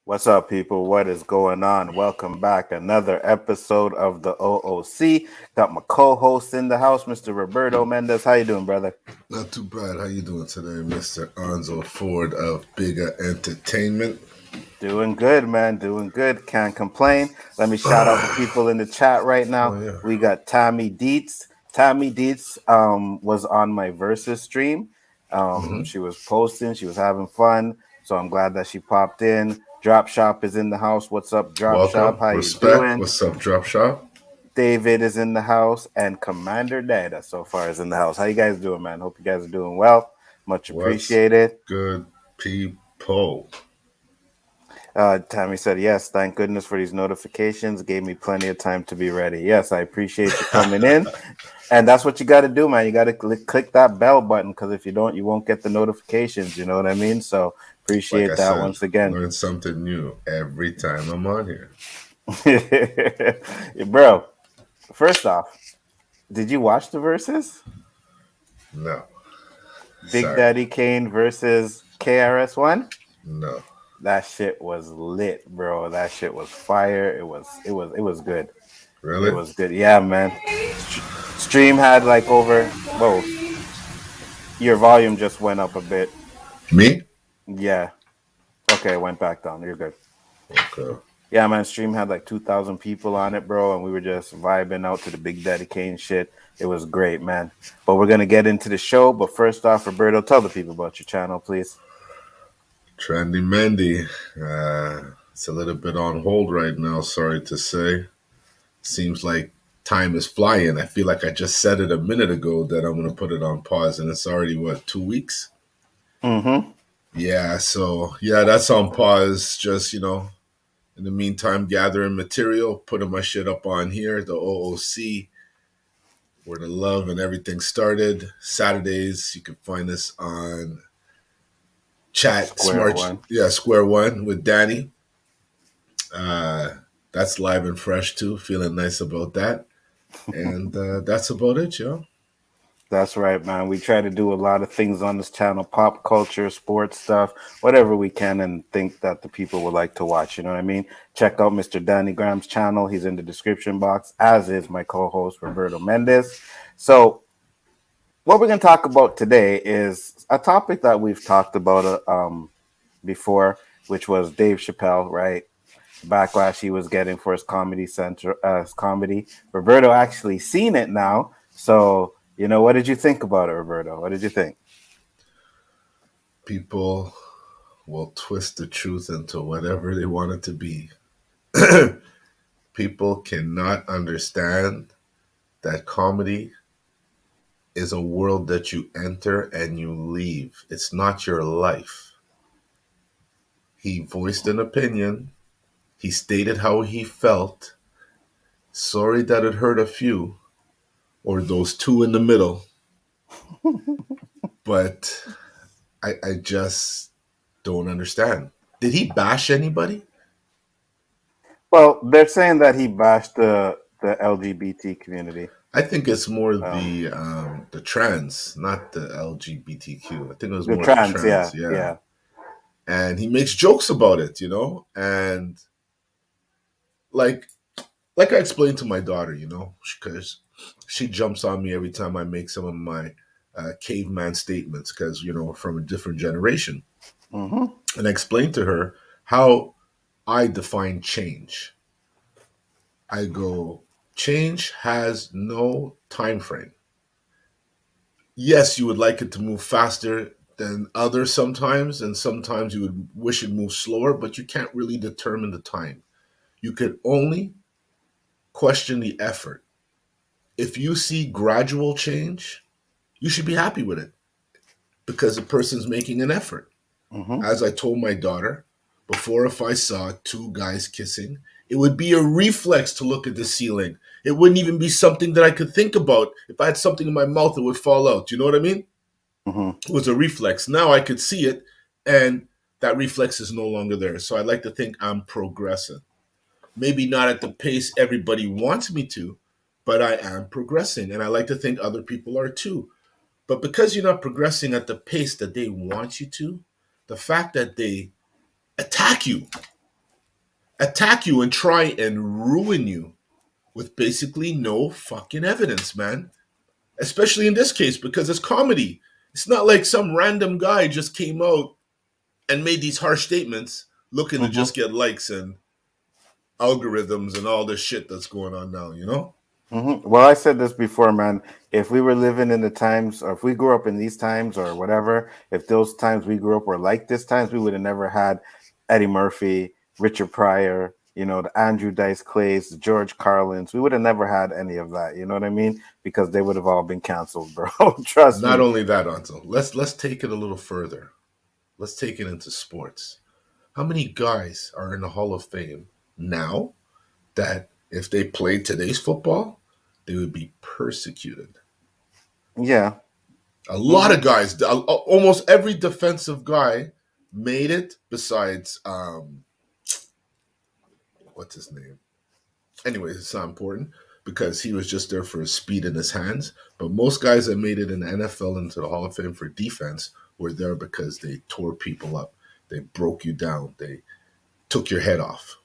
What's up, people? What is going on? Welcome back. Another episode of the O.O.C. Got my co-host in the house, Mr. Roberto Mendez. How you doing, brother? Not too bad. How you doing today, Mr. Nzo Ford of Bigger Entertainment? Doing good, man. Doing good. Can't complain. Let me shout out the people in the chat right now. Oh yeah. We got Tammy Dietz. Tammy Dietz was on my Versus stream. Mm-hmm. She was posting. She was having fun. So I'm glad that she popped in. Drop Shop is in the house. What's up, Drop Shop? Welcome. How you Respect. doing? What's up, Drop Shop? David is in the house, and Commander Data so far is in the house. How you guys doing, man? Hope you guys are doing well. Much What's appreciated. good, people? Tammy said, yes, thank goodness for these notifications. Gave me plenty of time to be ready. Yes, I appreciate you coming in. And that's what you got to do, man. You got to click that bell button because if you don't, you won't get the notifications. You know what I mean? So Like I appreciate that said, once again. learn something new every time I'm on here. Bro, first off, did you watch the verses? No, Big sorry, Daddy Kane versus KRS-One? no. That shit was lit, bro. That shit was fire. It was good. It Really? was good. Yeah, man. Stream had like over. Whoa, your volume just went up a bit. Me? Yeah. Okay, it went back down. You're good. Okay. Yeah, man. Stream had like 2,000 people on it, bro, and we were just vibing out to the Big Daddy Kane shit. It was great, man. But we're gonna get into the show. But first off, Roberto, tell the people about your channel, please. Trendy Mendy. It's a little bit on hold right now. Sorry to say. Seems like time is flying. I feel like I just said it a minute ago that I'm going to put it on pause, and it's already, what, 2 weeks? Mm-hmm. Yeah, so yeah, that's on pause. Just, in the meantime, gathering material, putting my shit up on here, the O.O.C, where the love and everything started. Saturdays, you can find us on Chat Square Smart, one. yeah, Square One with Danny. Uh, that's live and fresh too. Feeling nice about that. And that's about it, yo. That's right, man. We try to do a lot of things on this channel, pop culture, sports stuff, whatever we can, and think that the people would like to watch. You know what I mean? Check out Mr. Danny Graham's channel. He's in the description box, as is my co-host Roberto Mendez. So, what we're going to talk about today is a topic that we've talked about before, which was Dave Chappelle, right? Backlash he was getting for his comedy center comedy. Roberto actually seen it now. So, what did you think about it, Roberto? What did you think? People will twist the truth into whatever they want it to be. People cannot understand that comedy is a world that you enter and you leave. It's not your life. He voiced an opinion. He stated how he felt. Sorry that it hurt a few, or those two in the middle, but I just don't understand. Did he bash anybody? Well, they're saying that he bashed the LGBT community. I think it's more Um, the trans, not the LGBTQ. I think it was the more the trans, trans, yeah, yeah. yeah. And he makes jokes about it, and like like I explained to my daughter, because she jumps on me every time I make some of my caveman statements, because from a different generation, Mm-hmm. and I explained to her how I define change. I go, change has no time frame. Yes, you would like it to move faster than others sometimes, and sometimes you would wish it moved slower, but you can't really determine the time. You could only question the effort. If you see gradual change, you should be happy with it because the person's making an effort. Mm-hmm. As I told my daughter before, if I saw two guys kissing, it would be a reflex to look at the ceiling. It wouldn't even be something that I could think about. If I had something in my mouth, it would fall out. You know what I mean? Mm-hmm. It was a reflex. Now I could see it, and that reflex is no longer there. So I like to think I'm progressing. Maybe not at the pace everybody wants me to, but I am progressing. And I like to think other people are too. But because you're not progressing at the pace that they want you to, the fact that they attack you attack you and try and ruin you with basically no fucking evidence, man. Especially in this case because it's comedy. It's not like some random guy just came out and made these harsh statements looking to Mm-hmm. just get likes and algorithms and all this shit that's going on now, you know? Well, I said this before, man. If we were living in the times, or if we grew up in these times, or whatever, if those times we grew up were like this times, we would have never had Eddie Murphy, Richard Pryor, the Andrew Dice Clays, the George Carlins. We would have never had any of that. You know what I mean? Because they would have all been canceled, bro. Trust Not me. only that, Anto, let's take it a little further. Let's take it into sports. How many guys are in the Hall of Fame now that if they played today's football, they would be persecuted? Yeah. A lot Mm-hmm. of guys, almost every defensive guy made it besides what's his name? Anyways, it's not important because he was just there for his speed in his hands. But most guys that made it in the NFL into the Hall of Fame for defense were there because they tore people up. They broke you down. They took your head off.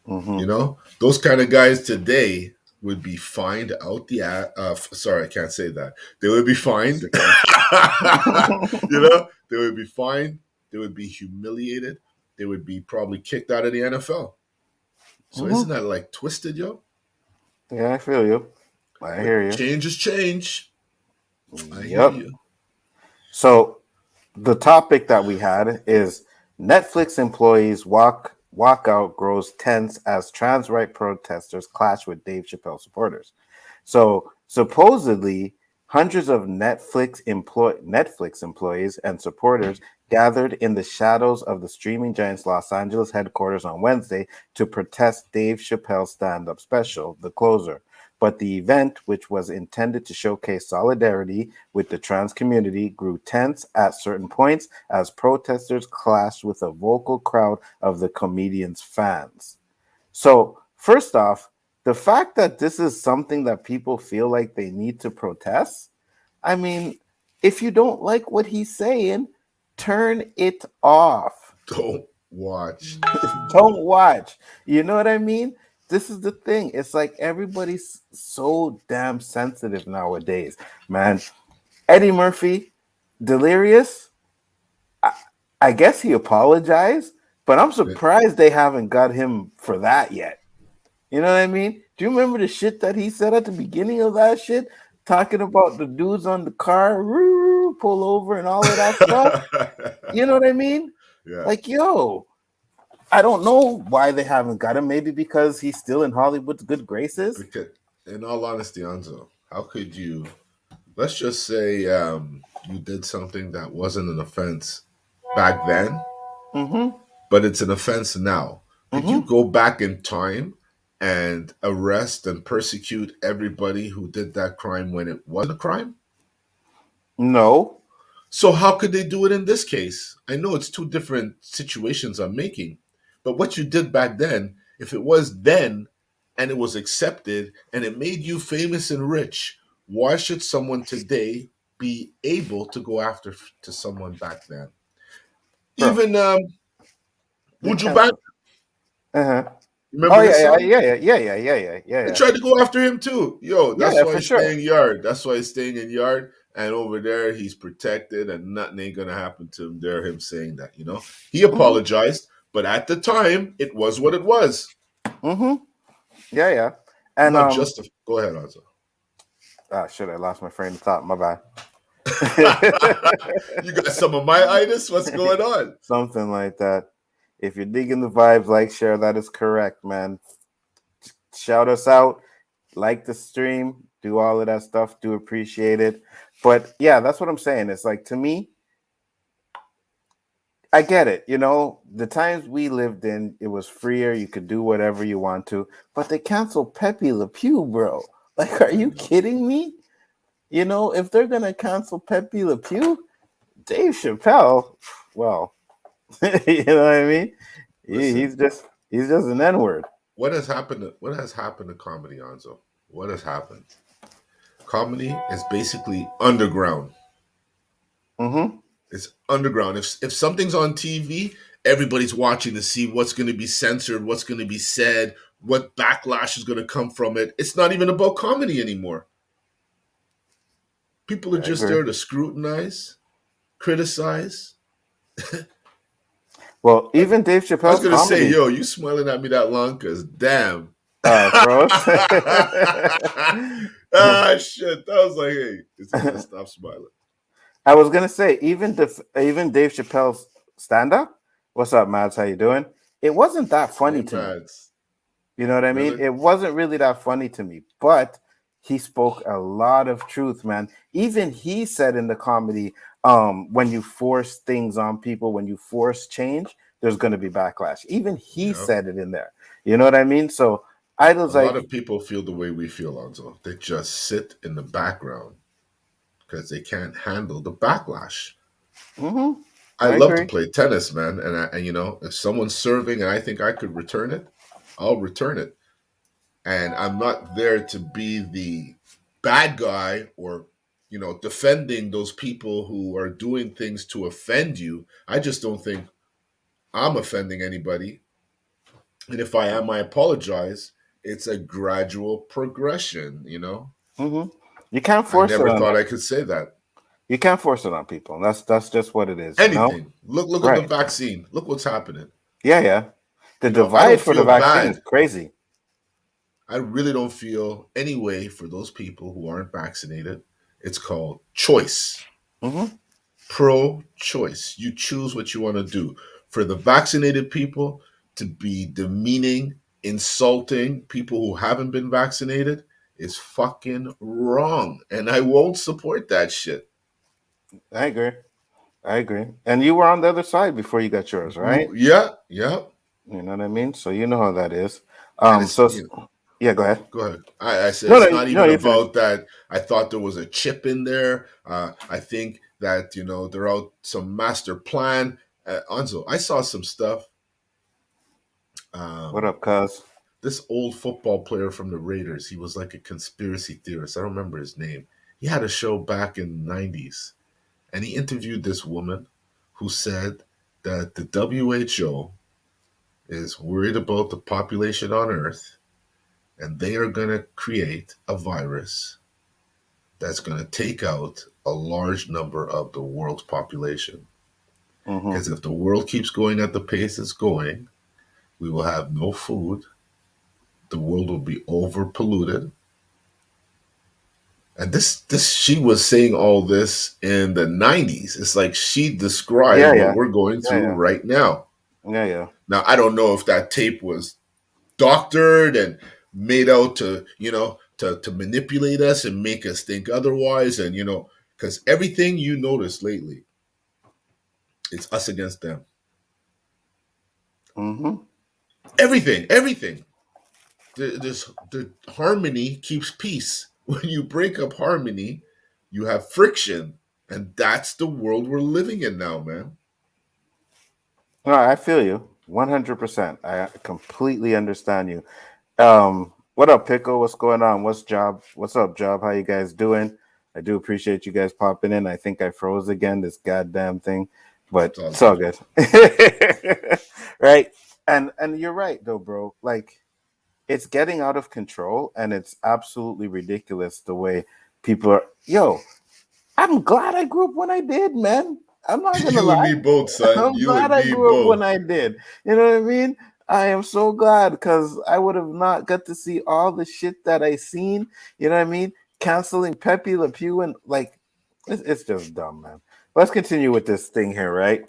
Mm-hmm. You know, those kind of guys today would be fined out the sorry, I can't say that. They would be It's fined. okay. They would be fined. They would be humiliated. They would be probably kicked out of the NFL. So isn't Mm-hmm. that like twisted, yo? Yeah, I feel you. I But hear you. change is change. I hear Yep. you. So the topic that we had is Netflix employees walkout grows tense as trans right protesters clash with Dave Chappelle supporters. So supposedly hundreds of Netflix employees and supporters gathered in the shadows of the streaming giant's Los Angeles headquarters on Wednesday to protest Dave Chappelle's stand-up special, The Closer. But the event, which was intended to showcase solidarity with the trans community, grew tense at certain points as protesters clashed with a vocal crowd of the comedian's fans. So, first off, the fact that this is something that people feel like they need to protest, I mean, if you don't like what he's saying, turn it off. Don't watch. Don't watch. You know what I mean? This is the thing. It's like everybody's so damn sensitive nowadays, man. Eddie Murphy, Delirious, I, I guess he apologized, but I'm surprised they haven't got him for that yet. You know what I mean? Do you remember the shit that he said at the beginning of that shit? Talking about the dudes on the car, pull over and all of that stuff. You know what I mean? Yeah. Like, yo, I don't know why they haven't got him. Maybe because he's still in Hollywood's good graces. Because, in all honesty, Anzo, how could you? Let's just say you did something that wasn't an offense back then, Mm-hmm. but it's an offense now. Could you Mm-hmm. go back in time and arrest and persecute everybody who did that crime when it wasn't a crime? No. So how could they do it in this case? I know it's two different situations I'm making, but what you did back then, if it was then and it was accepted and it made you famous and rich, why should someone today be able to go after to someone back then? Bro, Even they Buju Banton, canceled. Uh-huh. Oh remember his yeah, son? yeah, yeah, yeah, yeah, yeah, yeah, yeah, They yeah. tried to go after him too. Yo, Yeah, that's yeah, why for he's sure. staying yard. That's why he's staying in yard. And over there, he's protected, and nothing ain't gonna happen to him. There, him saying that, he Mm-hmm. apologized, but at the time, it was what it was. Mm-hmm. Yeah, yeah. I'm And not just. Go ahead, Anzo. shit, I lost my train of thought. My bad. You got some of my itis. What's going on? Something like that. If you're digging the vibes, like, share. That is correct, man. Shout us out, like the stream, do all of that stuff. Do appreciate it. But yeah, that's what I'm saying. It's like, to me, I get it. The times we lived in, it was freer. You could do whatever you want to. But they canceled Pepe Le Pew, bro. Like, are you kidding me? If they're gonna cancel Pepe Le Pew, Dave Chappelle, well, you know what I mean? Listen, He's just an N word. what has happened? What has happened to comedy, Anzo? What has happened? Comedy is basically underground. Mm-hmm. It's underground. If something's on TV everybody's watching to see what's going to be censored, what's going to be said, what backlash is going to come from it. It's not even about comedy anymore. People are I just agree. there to scrutinize, criticize. Well, even Dave I was Chappelle's gonna say, comedy. yo, you smiling at me that long? Cause damn. Froze. Ah, shit. That was like, hey, it's because I stopped smiling. I was gonna say even Dave Chappelle's stand up. What's up, Mads? How you doing? It wasn't that Hey, funny to me. Mads. You know what I mean? Really? It wasn't really that funny to me, but he spoke a lot of truth, man. Even he said in the comedy, when you force things on people, when you force change, there's going to be backlash. Even he Yeah. said it in there. You know what I mean? So I A was lot like, of people feel the way we feel, Anzo. They just sit in the background because they can't handle the backlash. mm-hmm, I I love to agree. play tennis, man, and if someone's serving and I think I could return it, I'll return it. And I'm not there to be the bad guy or defending those people who are doing things to offend you. I just don't think I'm offending anybody. And if I am, I apologize. It's a gradual progression. Mm-hmm. You can't I force it never on thought them. I could say that. You can't force it on people. That's just what it is, you know? Anything. Look at the Right. vaccine. Look what's happening. Yeah, yeah. The I divide don't for the feel vaccine is bad. crazy. I really don't feel any way for those people who aren't vaccinated. It's called choice. Mm-hmm. Pro choice. You choose what you want to do. For the vaccinated people to be demeaning, insulting people who haven't been vaccinated is fucking wrong. And I won't support that shit. I agree. I agree. And you were on the other side before you got yours, right? Yeah, yeah. You know what I mean? So you know how that is. And So yeah, go ahead. go ahead. I said No, it's no, not no, even you finish. about that. I thought there was a chip in there. I think that they're out some master plan. Anzo, I saw some stuff. What Um, up, cuz? this old football player from the Raiders. He was like a conspiracy theorist. I don't remember his name. He had a show back in the 90s, and he interviewed this woman who said that the WHO is worried about the population on Earth, and they are going to create a virus that's going to take out a large number of the world's population. Mm-hmm. Because if the world keeps going at the pace it's going, we will have no food, the world will be over polluted. And this she was saying all this in the 90s. It's like she described Yeah, what yeah. we're going Yeah, through yeah. right now. Yeah, yeah. Now I don't know if that tape was doctored and made out to manipulate us and make us think otherwise, and because everything you notice lately, it's us against them. Mm-hmm. Everything. The harmony keeps peace. When you break up harmony, you have friction, and that's the world we're living in now, man. No, I feel you 100%. I completely understand you. What up, Pickle? What's going on? What's up, Job? How you guys doing? I do appreciate you guys popping in. I think I froze again, this goddamn thing, but It's all it's all good. good. Right? And you're right though, bro. Like it's getting out of control and it's absolutely ridiculous the way people are. Yo, I'm glad I grew up when I did, man. I'm not gonna You and me lie. both, son. I'm You glad and I me grew up when both. I did. You know what I mean? I am so glad because I would have not got to see all the shit that I seen. You know what I mean? Canceling Pepe Le Pew and like it's just dumb, man. Let's continue with this thing here, right?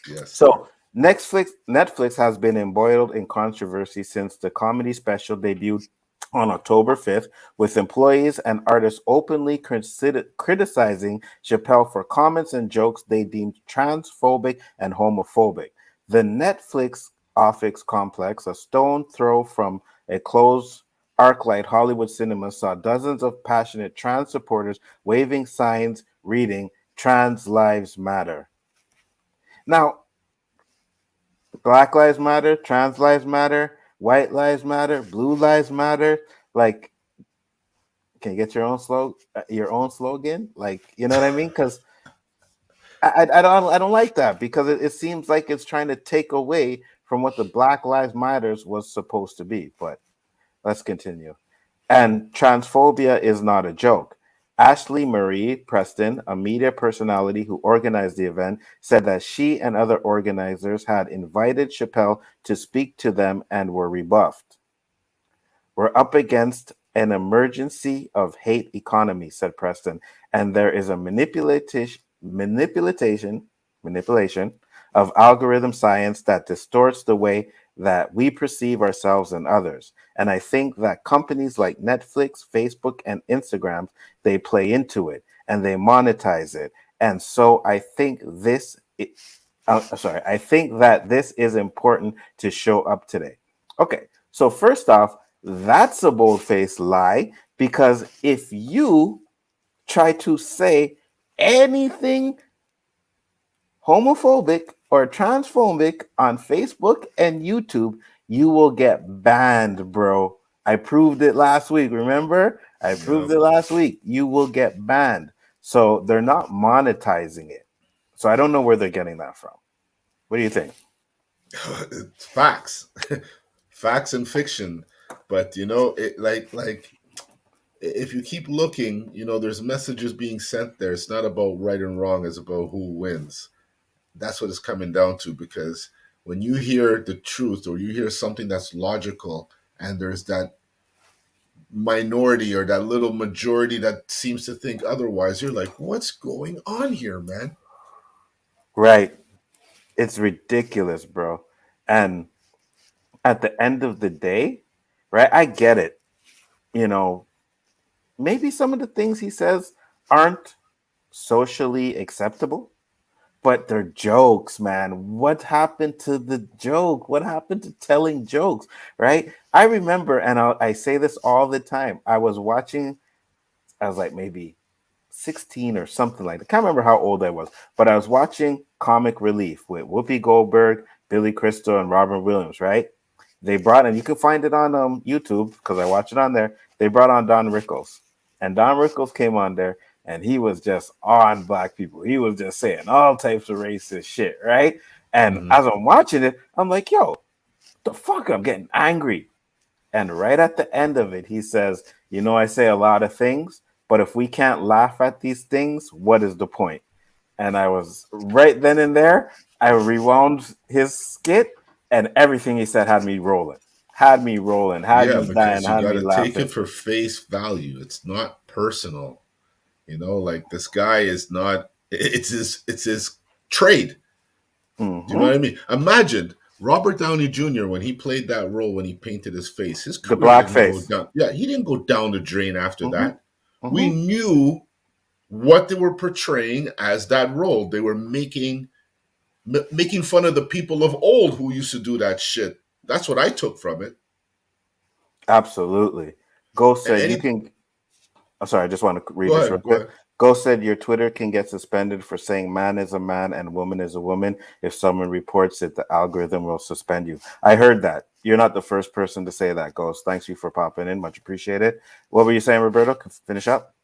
Yes. So Netflix has been embroiled in controversy since the comedy special debuted on October 5th, with employees and artists openly criticizing Chappelle for comments and jokes they deemed transphobic and homophobic. The Netflix office complex, a stone throw from a closed ArcLight Hollywood cinema, saw dozens of passionate trans supporters waving signs reading "Trans Lives Matter." Now, Black Lives Matter, Trans Lives Matter, White Lives Matter, Blue Lives Matter. Like, can you get your own slogan? Like, you know what I mean? Because I don't like that because it seems like it's trying to take away from what the Black Lives Matters was supposed to be. But let's continue. And transphobia is not a joke. Ashley Marie Preston, a media personality who organized the event, said that she and other organizers had invited Chappelle to speak to them and were rebuffed. We're up against an emergency of hate economy, said Preston, and there is a manipulation of algorithm science that distorts the way that we perceive ourselves and others. And I think that companies like Netflix, Facebook, and Instagram, they play into it and they monetize it. And so I think that this is important to show up today. Okay, so first off, that's a bold faced lie because if you try to say anything homophobic or transphobic on Facebook and YouTube, you will get banned, bro. I proved it last week. Remember? I proved Yep. it last week. You will get banned. So they're not monetizing it. So I don't know where they're getting that from. What do you think? It's facts, facts and fiction. But it like if you keep looking, there's messages being sent there. It's not about right and wrong; it's about who wins. That's what it's coming down to. Because when you hear the truth or you hear something that's logical, and there's that minority or that little majority that seems to think otherwise, you're like, what's going on here, man? Right. It's ridiculous, bro. And at the end of the day, right, I get it. You know, maybe some of the things he says aren't socially acceptable, but they're jokes, man. What happened to the joke? What happened to telling jokes, right? I remember, and I say this all the time. I was like maybe 16 or something like that. I can't remember how old I was, but I was watching Comic Relief with Whoopi Goldberg, Billy Crystal, and Robin Williams, right? They brought, and you can find it on YouTube because I watch it on there. They brought on Don Rickles, and Don Rickles came on there, and he was just on black people. He was just saying all types of racist shit, right? And Mm-hmm. as I'm watching it, I'm like, yo, the fuck, I'm getting angry. And right at the end of it, he says, I say a lot of things, but if we can't laugh at these things, what is the point? And I was right then and there, I rewound his skit, and everything he said had Yeah, me dying, because you had got me to take laughing. it for face value. It's not personal. Like this guy is not. It's his trade. Do you know Hmm. what I mean? Imagine Robert Downey Jr. when he played that role when he painted his face. His The career didn't go blackface. down. Yeah, he didn't go down the drain after Hmm. that. We Hmm. knew what they were portraying as that role. They were making fun of the people of old who used to do that shit. That's what I took from it. Absolutely. Ghost And said you any can. I'm sorry, I just want to read Go this real ahead, go quick. ahead. Ghost said your Twitter can get suspended for saying man is a man and woman is a woman. If someone reports it, the algorithm will suspend you. I heard that. You're not the first person to say that, Ghost. Thanks you for popping in. Much appreciated. What were you saying, Roberto? Finish up.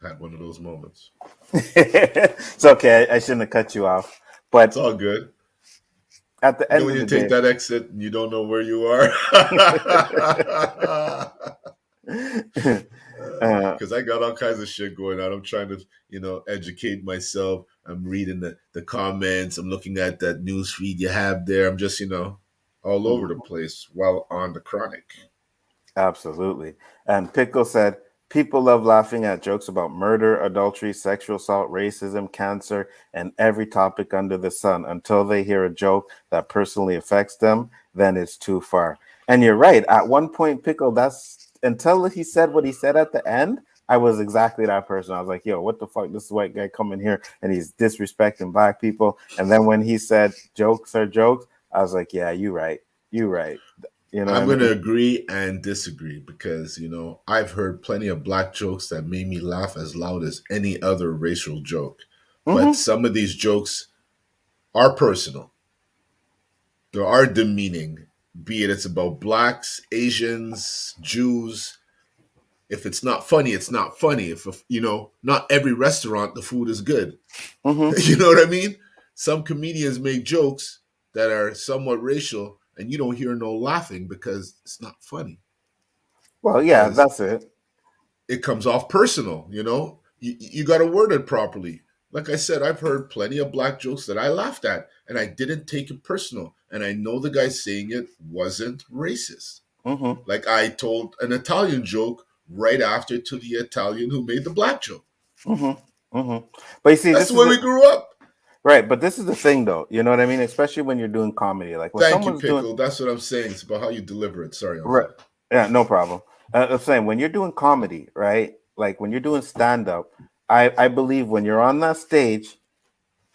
Had one of those moments. It's okay. I shouldn't have cut you off. It's But all good. at the You know end when of you the take day, that exit and you don't know where you are? uh, Because I got all kinds of shit going on. I'm trying to, educate myself. I'm reading the comments. I'm looking at that news feed you have there. I'm just, all over the mhm. place while on the chronic. Absolutely. And Pickle said, people love laughing at jokes about murder, adultery, sexual assault, racism, cancer, and every topic under the sun until they hear a joke that personally affects them, then it's too far. And you're right. At one point, Pickle, that's until he said what he said at the end, I was exactly that person. I was like, yo, what the fuck? This white guy coming here and he's disrespecting black people. And then when he said jokes are jokes, I was like, yeah, you right. You right. You know what I'm I going to mean? agree and disagree because, I've heard plenty of black jokes that made me laugh as loud as any other racial joke. But Mm-hmm. some of these jokes are personal, they are demeaning, be it it's about blacks, Asians, Jews. If it's not funny, it's not funny. If you know, not every restaurant the food is good. Mm-hmm. You know what I mean? Some comedians make jokes that are somewhat racial, and you don't hear no laughing because it's not funny. Well, yeah, Because that's it. it comes off personal. You know, you got to word it properly. Like I said, I've heard plenty of black jokes that I laughed at, and I didn't take it personal. And I know the guy saying it wasn't racist. Mm-hmm. Like I told an Italian joke right after to the Italian who made the black joke. Mm-hmm. Mm-hmm. But you see, That's this the is way the we grew up. right. But this is the thing, though. You know what I mean? Especially when you're doing comedy, like when Thank you, someone's doing Pickle. That's what I'm saying. It's about how you deliver it. Sorry, right. Nzo. Yeah, no problem. I'm saying when you're doing comedy, right? Like when you're doing stand up, I believe when you're on that stage,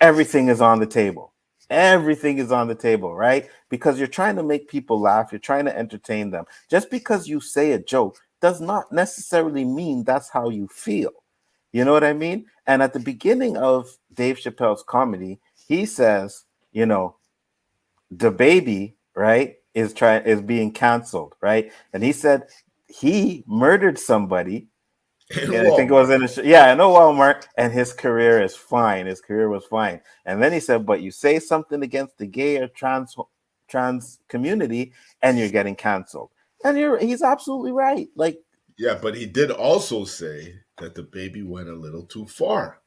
everything is on the table. Everything is on the table, right? Because you're trying to make people laugh, you're trying to entertain them. Just because you say a joke does not necessarily mean that's how you feel. You know what I mean? And at the beginning of Dave Chappelle's comedy, he says, you know, the baby, right, is being canceled, right? And he said he murdered somebody, In and I think it was Walmart. in yeah, in a Walmart, and his career is fine. His career was fine. And then he said, but you say something against the gay or trans community, and you're getting canceled. And he's absolutely right. Like, Yeah, but he did also say that the baby went a little too far.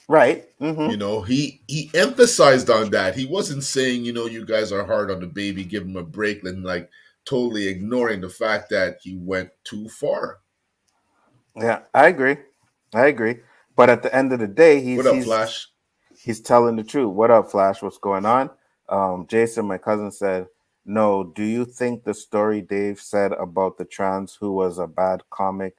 right. You Mm-hmm. know, he emphasized on that. He wasn't saying, you know, you guys are hard on the baby, give him a break, and like totally ignoring the fact that he went too far. Yeah, I agree. I agree. But at the end of the day, What up, Flash? he's telling the truth. What up, Flash? What's going on? Jason, my cousin, said, no, do you think the story Dave said about the trans who was a bad comic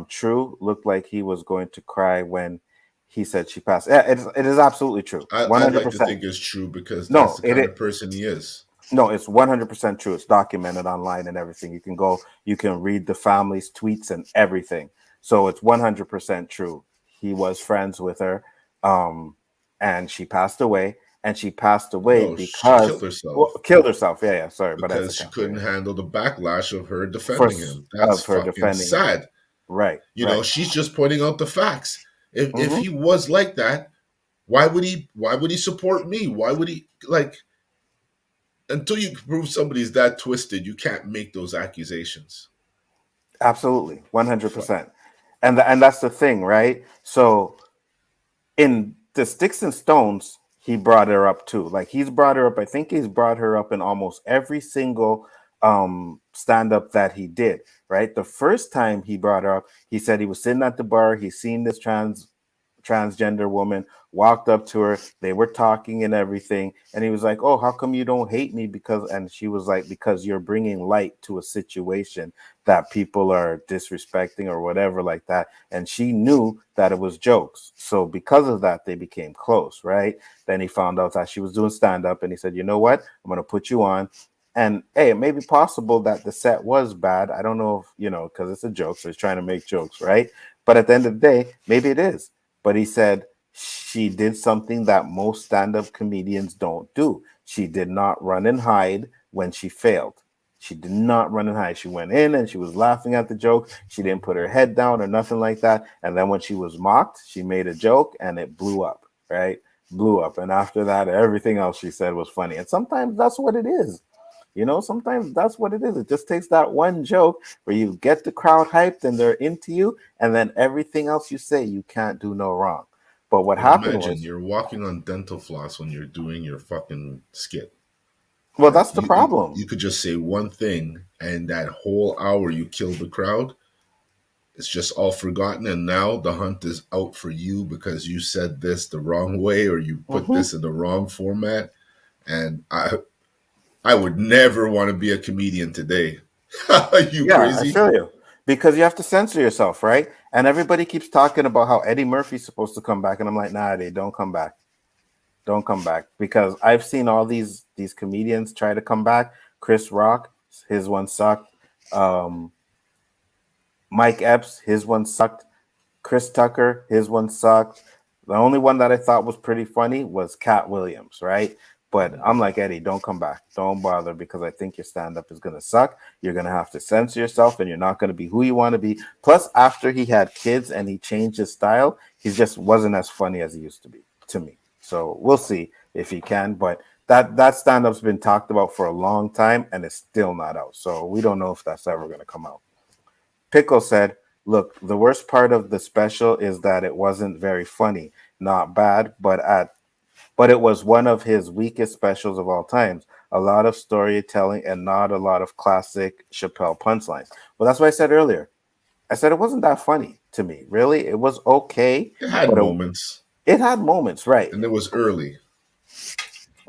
true? Looked like he was going to cry when he said she passed. Yeah, it is absolutely true. I'd like to 100%. think it's true because that's No, the it, kind of it person he is. no, it's 100% true. It's documented online and everything. You can go, you can read the family's tweets and everything. So it's 100% true. He was friends with her, um, and she passed away. And she passed away No, she killed because, well, herself killed herself. Yeah, yeah. Sorry, but that's a because she couldn't cancellation handle the backlash of her for defending him. That's of her fucking defending him. sad. Right, You know, right. she's just pointing out the facts. If Hmm. he was like that, why would he support me? Why would he like until you prove somebody's that twisted, you can't make those accusations. Absolutely, Fuck. 100%. And that's the thing, right? So in the Sticks and Stones, he brought her up too. Like he's brought her up. I think he's brought her up in almost every single stand up that he did. Right. The first time he brought her up, he said he was sitting at the bar. He seen this transgender woman, walked up to her, they were talking and everything, and he was like, oh, how come you don't hate me? Because, and she was like, because you're bringing light to a situation that people are disrespecting or whatever like that. And she knew that it was jokes, so because of that they became close, right? Then he found out that she was doing stand up, and he said, you know what, I'm going to put you on. And hey, it may be possible that the set was bad. I don't know if, you know, because it's a joke, so he's trying to make jokes, right? But at the end of the day, maybe it is. But he said she did something that most stand-up comedians don't do. She did not run and hide when she failed. She did not run and hide. She went in and she was laughing at the joke. She didn't put her head down or nothing like that. And then when she was mocked, she made a joke and it blew up, right? Blew up. And after that, everything else she said was funny. And sometimes that's what it is. You know, sometimes that's what it is. It just takes that one joke where you get the crowd hyped and they're into you, and then everything else you say, you can't do no wrong. But what But happened imagine was, you're walking on dental floss when you're doing your fucking skit. well, Like that's the you problem. could just say one thing, and that whole hour you killed the crowd. It's just all forgotten, and now the hunt is out for you because you said this the wrong way or you put Hmm. this in the wrong format. And I would never want to be a comedian today. Are you Yeah, I crazy? feel you. Because you have to censor yourself, right? And everybody keeps talking about how Eddie Murphy's supposed to come back, and I'm like, nah, they don't come back. Don't come back. Because I've seen all these comedians try to come back. Chris Rock, his one sucked. Um, Mike Epps, his one sucked. Chris Tucker, his one sucked. The only one that I thought was pretty funny was Cat Williams, right? But I'm like, Eddie, don't come back. Don't bother because I think your stand up is going to suck. You're going to have to censor yourself and you're not going to be who you want to be. Plus, after he had kids and he changed his style, he just wasn't as funny as he used to be to me. So we'll see if he can. But that stand up's been talked about for a long time and it's still not out. So we don't know if that's ever going to come out. Pickle said, "Look, the worst part of the special is that it wasn't very funny. Not bad, but it was one of his weakest specials of all times. A lot of storytelling and not a lot of classic Chappelle punchlines." Well, that's what I said earlier. I said it wasn't that funny to me. Really, it was okay, It had but moments, it had moments, right? and it was early.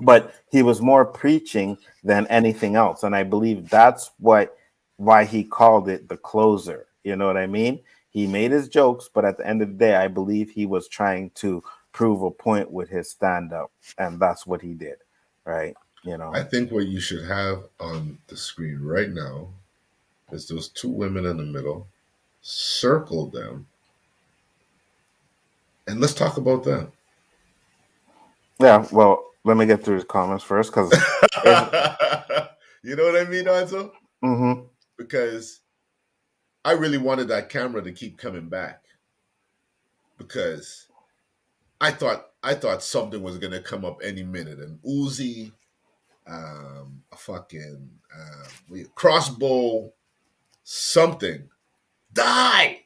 But he was more preaching than anything else, and I believe that's why he called it the closer. You know what I mean? He made his jokes, but at the end of the day, I believe he was trying to prove a point with his stand up, and that's what he did, right? You know. I think what you should have on the screen right now is those two women in the middle. Circle them, and let's talk about them. Yeah, well, let me get through his comments first because there's. You know what I mean, Anzo? Mm-hmm. Because I really wanted that camera to keep coming back because I thought something was gonna come up any minute. An Uzi, a fucking crossbow, something. Die.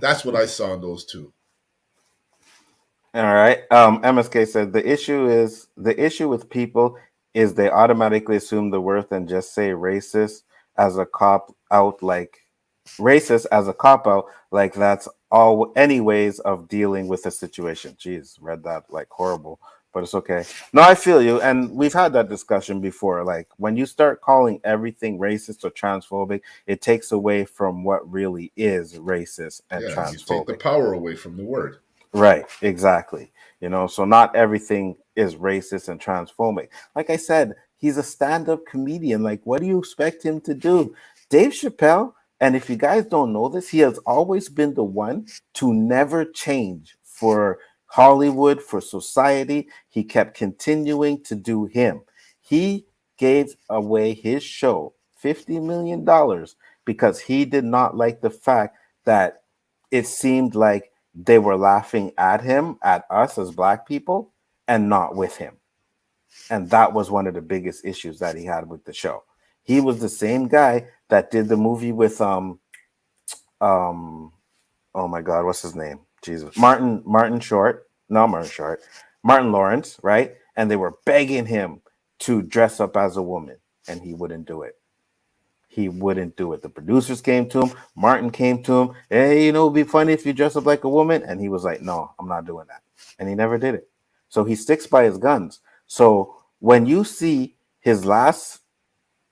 That's what I saw in those two. All right. MSK said the issue with people is they automatically assume the worth and just say as a cop out like racist as a cop out like that's all any ways of dealing with the situation. Jeez, read that like horrible, but it's okay. No, I feel you, and we've had that discussion before. Like when you start calling everything racist or transphobic, it takes away from what really is racist and Yeah, you take the transphobic. power away from the word. Right, exactly. You know, so not everything is racist and transphobic. Like I said, he's a stand-up comedian. Like, what do you expect him to do? Dave Chappelle, and if you guys don't know this, he has always been the one to never change for Hollywood, for society. He kept continuing to do him. He gave away his show $50 million because he did not like the fact that it seemed like they were laughing at him, at us as black people, and not with him. And that was one of the biggest issues that he had with the show. He was the same guy that did the movie with um oh my god, what's his name? Jesus. Martin Short. No, Martin Short. Martin Lawrence, right? And they were begging him to dress up as a woman, and he wouldn't do it. He wouldn't do it. The producers came to him. Martin came to him. Hey, it'd be funny if you dress up like a woman. And he was like, no, I'm not doing that. And he never did it. So he sticks by his guns. So when you see his last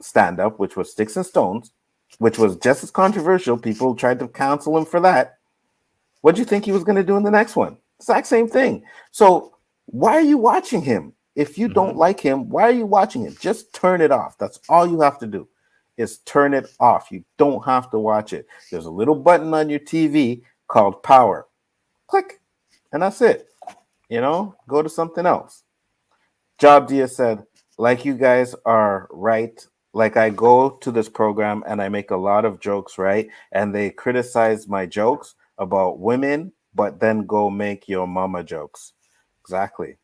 stand up, which was Sticks and Stones, which was just as controversial, people tried to cancel him for that. What do you think he was going to do in the next one? Exact same thing. So why are you watching him? If you don't Mm-hmm. like him, why are you watching him? Just turn it off. That's all you have to do is turn it off. You don't have to watch it. There's a little button on your TV called power. Click, and that's it. You know, go to something else. Job Dia said, like you guys are right. Like I go to this program and I make a lot of jokes, right? And they criticize my jokes about women, but then go make your mama jokes. Exactly.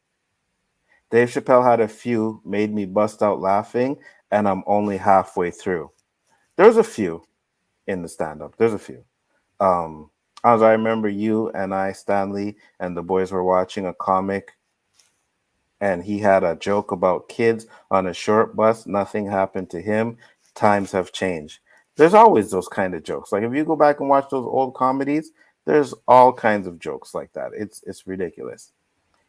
Dave Chappelle had a few, made me bust out laughing, and I'm only halfway through. There's a few in the stand up. There's a few. As I remember you and I, Stanley, and the boys were watching a comic and he had a joke about kids on a short bus. Nothing happened to him. Times have changed. There's always those kind of jokes. Like if you go back and watch those old comedies, there's all kinds of jokes like that. It's ridiculous.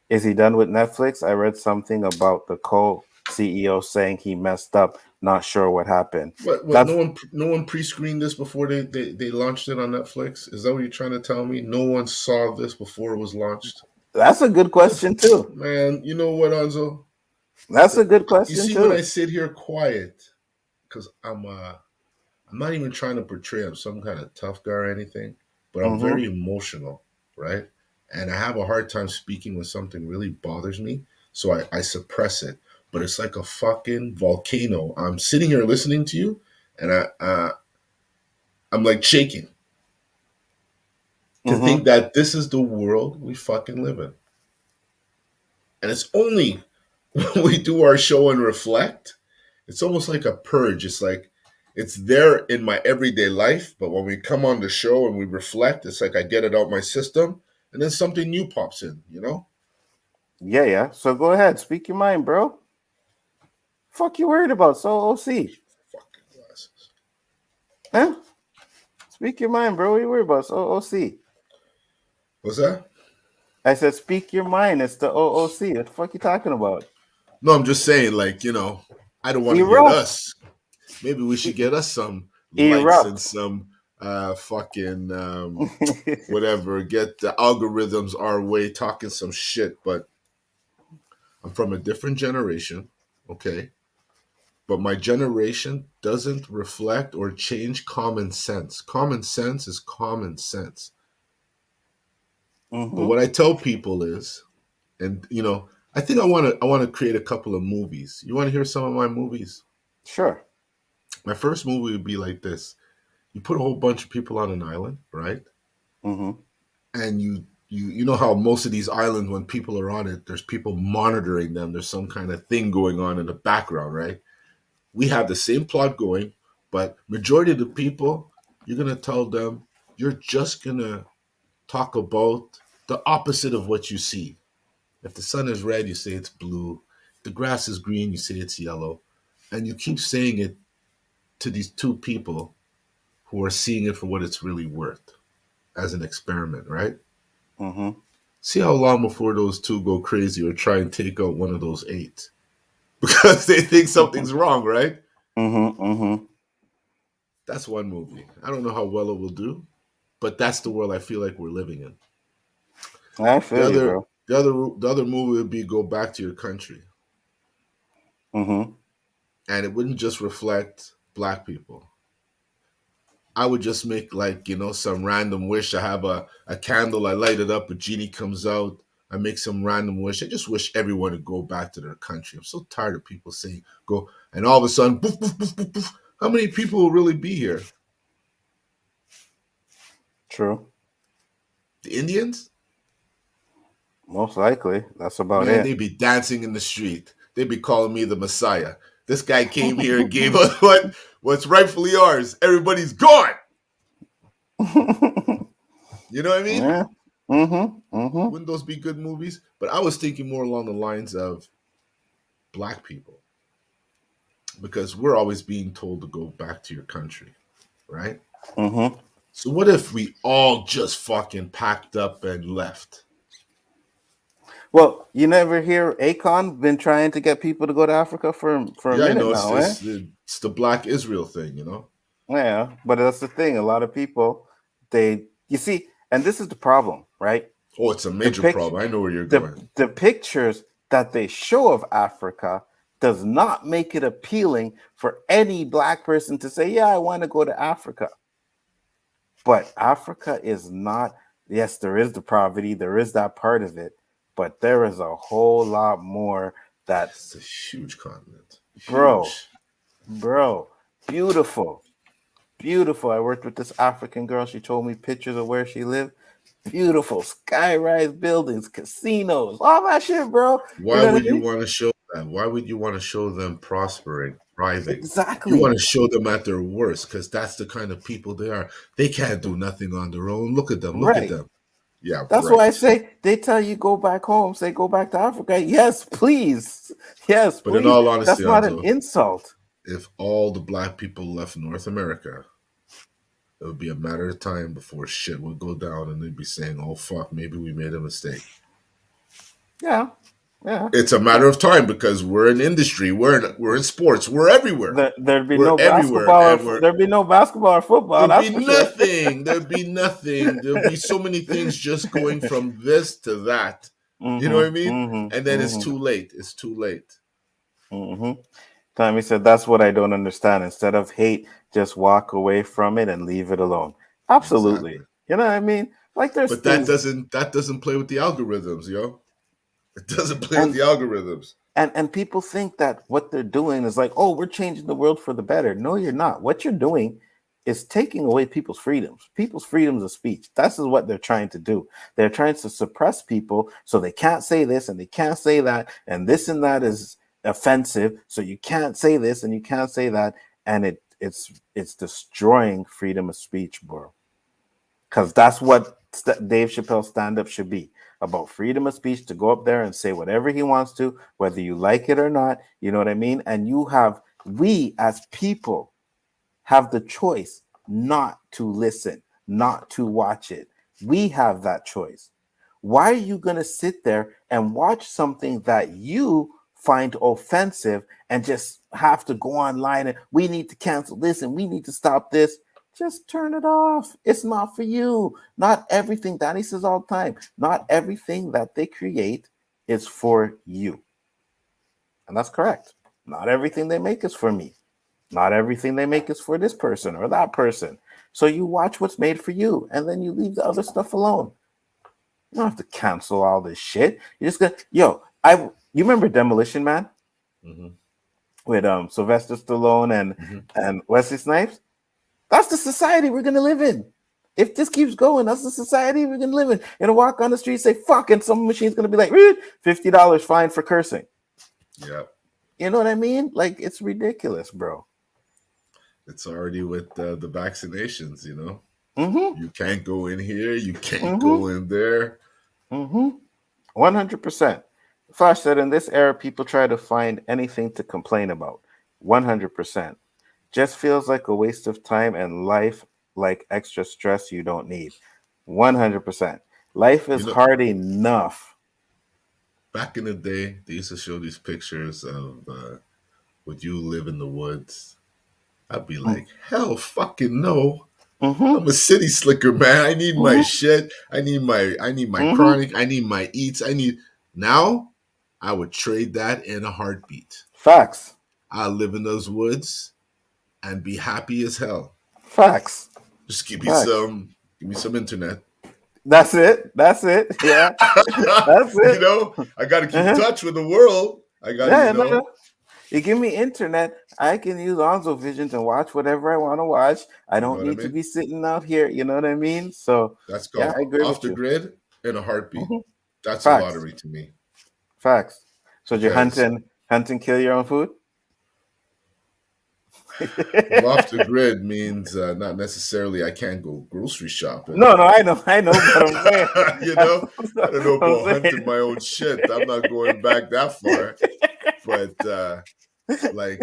Is he done with Netflix? I read something about the co-CEO saying he messed up. Not sure what happened. What? That's No one pre-screened this before they launched it on Netflix. Is that what you're trying to tell me? No one saw this before it was launched. that's a good question too. Man, you know what, Anzo? That's a good You question see, when I too. sit here quiet, because I'm not even trying to portray I'm some kind of tough guy or anything, but I'm very Mm-hmm. emotional, right? And I have a hard time speaking when something really bothers me. So I suppress it. But it's like a fucking volcano. I'm sitting here listening to you, and I'm like shaking to think Mm-hmm. that this is the world we fucking live in. And it's only when we do our show and reflect, it's almost like a purge. It's like it's there in my everyday life, but when we come on the show and we reflect, it's like I get it out my system, and then something new pops in, you know? Yeah, yeah. So go ahead, speak your mind, bro. Fuck you worried about? So O.O.C. Fucking glasses. Huh? Speak your mind, bro. What you worried about? So O.O.C. What's that? I said, speak your mind. It's the O.O.C. What the fuck you talking about? No, I'm just saying, like, I don't want to get Erupt. us. Maybe we should get us some likes and Erupt. some fucking whatever. Get the algorithms our way talking some shit. But I'm from a different generation, okay? But my generation doesn't reflect or change common sense. Common sense is common sense. But Mm-hmm. what I tell people is, and I think I want to create a couple of movies. You want to hear some of my movies? Sure. My first movie would be like this. You put a whole bunch of people on an island, right? Mm-hmm. And you know how most of these islands, when people are on it, there's people monitoring them. There's some kind of thing going on in the background, right? We have the same plot going, but majority of the people, you're gonna tell them you're just gonna talk about the opposite of what you see. If the sun is red, you say it's blue. If the grass is green, you say it's yellow. And you keep saying it to these two people who are seeing it for what it's really worth as an experiment, right? Mm-hmm. See how long before those two go crazy or try and take out one of those eight because they think something's wrong, right? Mm-hmm. Mm-hmm. That's one movie. I don't know how well it will do, but that's the world I feel like we're living in. I The feel you, other, bro. the other movie would be Go Back to Your Country, Mm-hmm. and it wouldn't just reflect black people. I would just make like some random wish. I have a candle. I light it up. A genie comes out. I make some random wish. I just wish everyone to go back to their country. I'm so tired of people saying go, and all of a sudden, poof, poof, poof, poof, poof. How many people will really be here? True. The Indians? Most likely. That's about Man, it. they be dancing in the street. They be calling me the Messiah. This guy came here and gave us what's rightfully ours. Everybody's gone. You know what I mean? Yeah. Mm-hmm. Mm-hmm. Wouldn't those be good movies? But I was thinking more along the lines of black people because we're always being told to go back to your country, right? Mm-hmm. So what if we all just fucking packed up and left? Well, you never hear Akon been trying to get people to go to Africa for a Yeah, I minute know now, eh? it's the Black Israel thing, you know. Yeah, but that's the thing. A lot of people, you see, and this is the problem, right? Oh, it's a The major picture, problem. I know where you're the going. the pictures that they show of Africa does not make it appealing for any black person to say, "Yeah, I want to go to Africa." But Africa is not. Yes, there is the poverty, there is that part of it, but there is a whole lot more that, It's a huge continent. bro, Huge. bro, beautiful. Beautiful. I worked with this African girl. She told me pictures of where she lived. Beautiful skyrise buildings, casinos, all that shit, bro. You Why know what would I you mean? want to show that? Why would you want to show them prospering, thriving? You want Exactly. to show them at their worst because that's the kind of people they are. They can't do nothing on their own. Look at them. Look at Right. them. Yeah, That's why I right. say they tell you go back home, say go back to Africa. Yes, please. Yes, But in please. all honesty, That's not an Anzo, insult. if all the black people left North America, it would be a matter of time before shit would go down and they'd be saying, oh, fuck, maybe we made a mistake. Yeah. Yeah. It's a matter of time because we're in industry, we're in sports, we're everywhere. There'd be We're no everywhere basketball and or we're there'd be no basketball or football, there'd that's be for sure. nothing. There'd be nothing. There'd be so many things just going from this to that. You know what I Mm-hmm. mean? And Mm-hmm. then it's Mm-hmm. too late. It's too late. Mm-hmm. Tommy said, "That's what I don't understand. Instead of hate, just walk away from it and leave it alone." Absolutely. Exactly. You know what I mean? Like there's But that things. doesn't play with the algorithms, yo. It doesn't play with And the algorithms. and people think that what they're doing is like, oh, we're changing the world for the better. No, you're not. What you're doing is taking away people's freedoms of speech. That's is what they're trying to do. They're trying to suppress people so they can't say this and they can't say that, and this and that is offensive, so you can't say this and you can't say that, and it's destroying freedom of speech, bro. Because that's what Dave Chappelle's stand-up should be, about freedom of speech, to go up there and say whatever he wants to, whether you like it or not. You know what I mean? And we as people have the choice not to listen, not to watch it. We have that choice. Why are you going to sit there and watch something that you find offensive and just have to go online and we need to cancel this and we need to stop this? Just turn it off. It's not for you. Not everything, Danny says all the time, not everything that they create is for you. And that's correct. Not everything they make is for me. Not everything they make is for this person or that person. So you watch what's made for you and then you leave the other stuff alone. You don't have to cancel all this shit. You're just gonna you remember Demolition Man Mm-hmm. with Sylvester Stallone Mm-hmm. and Wesley Snipes? That's the society we're gonna live in. If this keeps going, that's the society we're gonna live in. You're gonna walk on the street, say fuck, and some machine's gonna be like, $50 fine for cursing. Yeah. You know what I mean? Like, it's ridiculous, bro. It's already with the vaccinations, Mm-hmm. You can't go in here, you can't Mm-hmm. go in there. Mm-hmm. 100%. Flash said, in this era, people try to find anything to complain about. 100%. Just feels like a waste of time and life, like extra stress you don't need. 100%. Life is You know, hard enough. back in the day, they used to show these pictures of would you live in the woods? I'd be like, hell fucking no. Mm-hmm. I'm a city slicker, man. I need my Mm-hmm. shit. I need my Mm-hmm. chronic. I need my eats. Now I would trade that in a heartbeat. Facts. I live in those woods and be happy as hell. Facts. Just Facts. give me some internet. That's it. That's it. Yeah. That's it. I got to keep in Uh-huh. touch with the world. I got to, Yeah, no. You give me internet, I can use Onzo Vision to watch whatever I want to watch. I you know don't what I need to mean? be sitting out here. You know what I mean? So, That's yeah, called I agree off with the you. grid in a heartbeat. Hmm. That's a Facts. lottery to me Facts. So, do you because hunt and kill your own food? well, off the grid means not necessarily I can't go grocery shopping. No, I know, but I'm saying, I don't know I'm about hunting saying. my own shit. I'm not going back that far. But like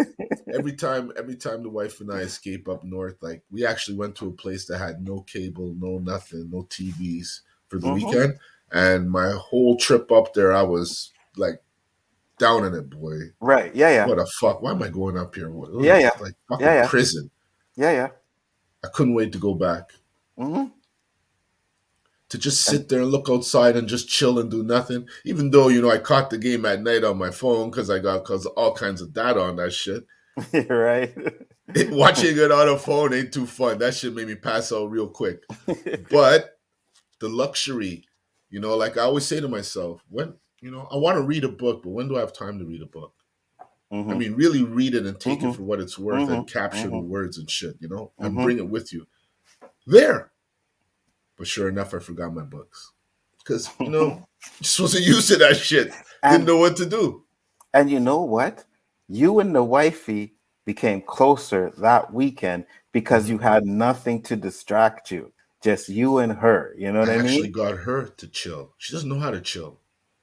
every time the wife and I escape up north, like we actually went to a place that had no cable, no nothing, no TVs for the Hmm. weekend. And my whole trip up there, I was like down in it, boy. Right. Yeah. Yeah. What the fuck? Why am I going up here? What, Yeah. Yeah. it's like Yeah. fucking Yeah. prison. Yeah. Yeah. I couldn't wait to go back. Hmm. To just And sit there and look outside and just chill and do nothing. Even though, I caught the game at night on my phone because I got all kinds of data on that shit. you're right. Watching it on a phone ain't too fun. That shit made me pass out real quick. But the luxury, like I always say to myself, when, I want to read a book, but when do I have time to read a book? I Hmm. mean, really read it and take it Hmm. for what it's worth Hmm. and capture the Hmm. words and shit, and Hmm. bring it with you. There. But sure enough, I forgot my books. Because, just wasn't used to that shit. Didn't and know what to do. And you know what? You and the wifey became closer that weekend because Mhm. you had nothing to distract you. Just you and her. You know what I I actually mean? got her to chill. She doesn't know how to chill.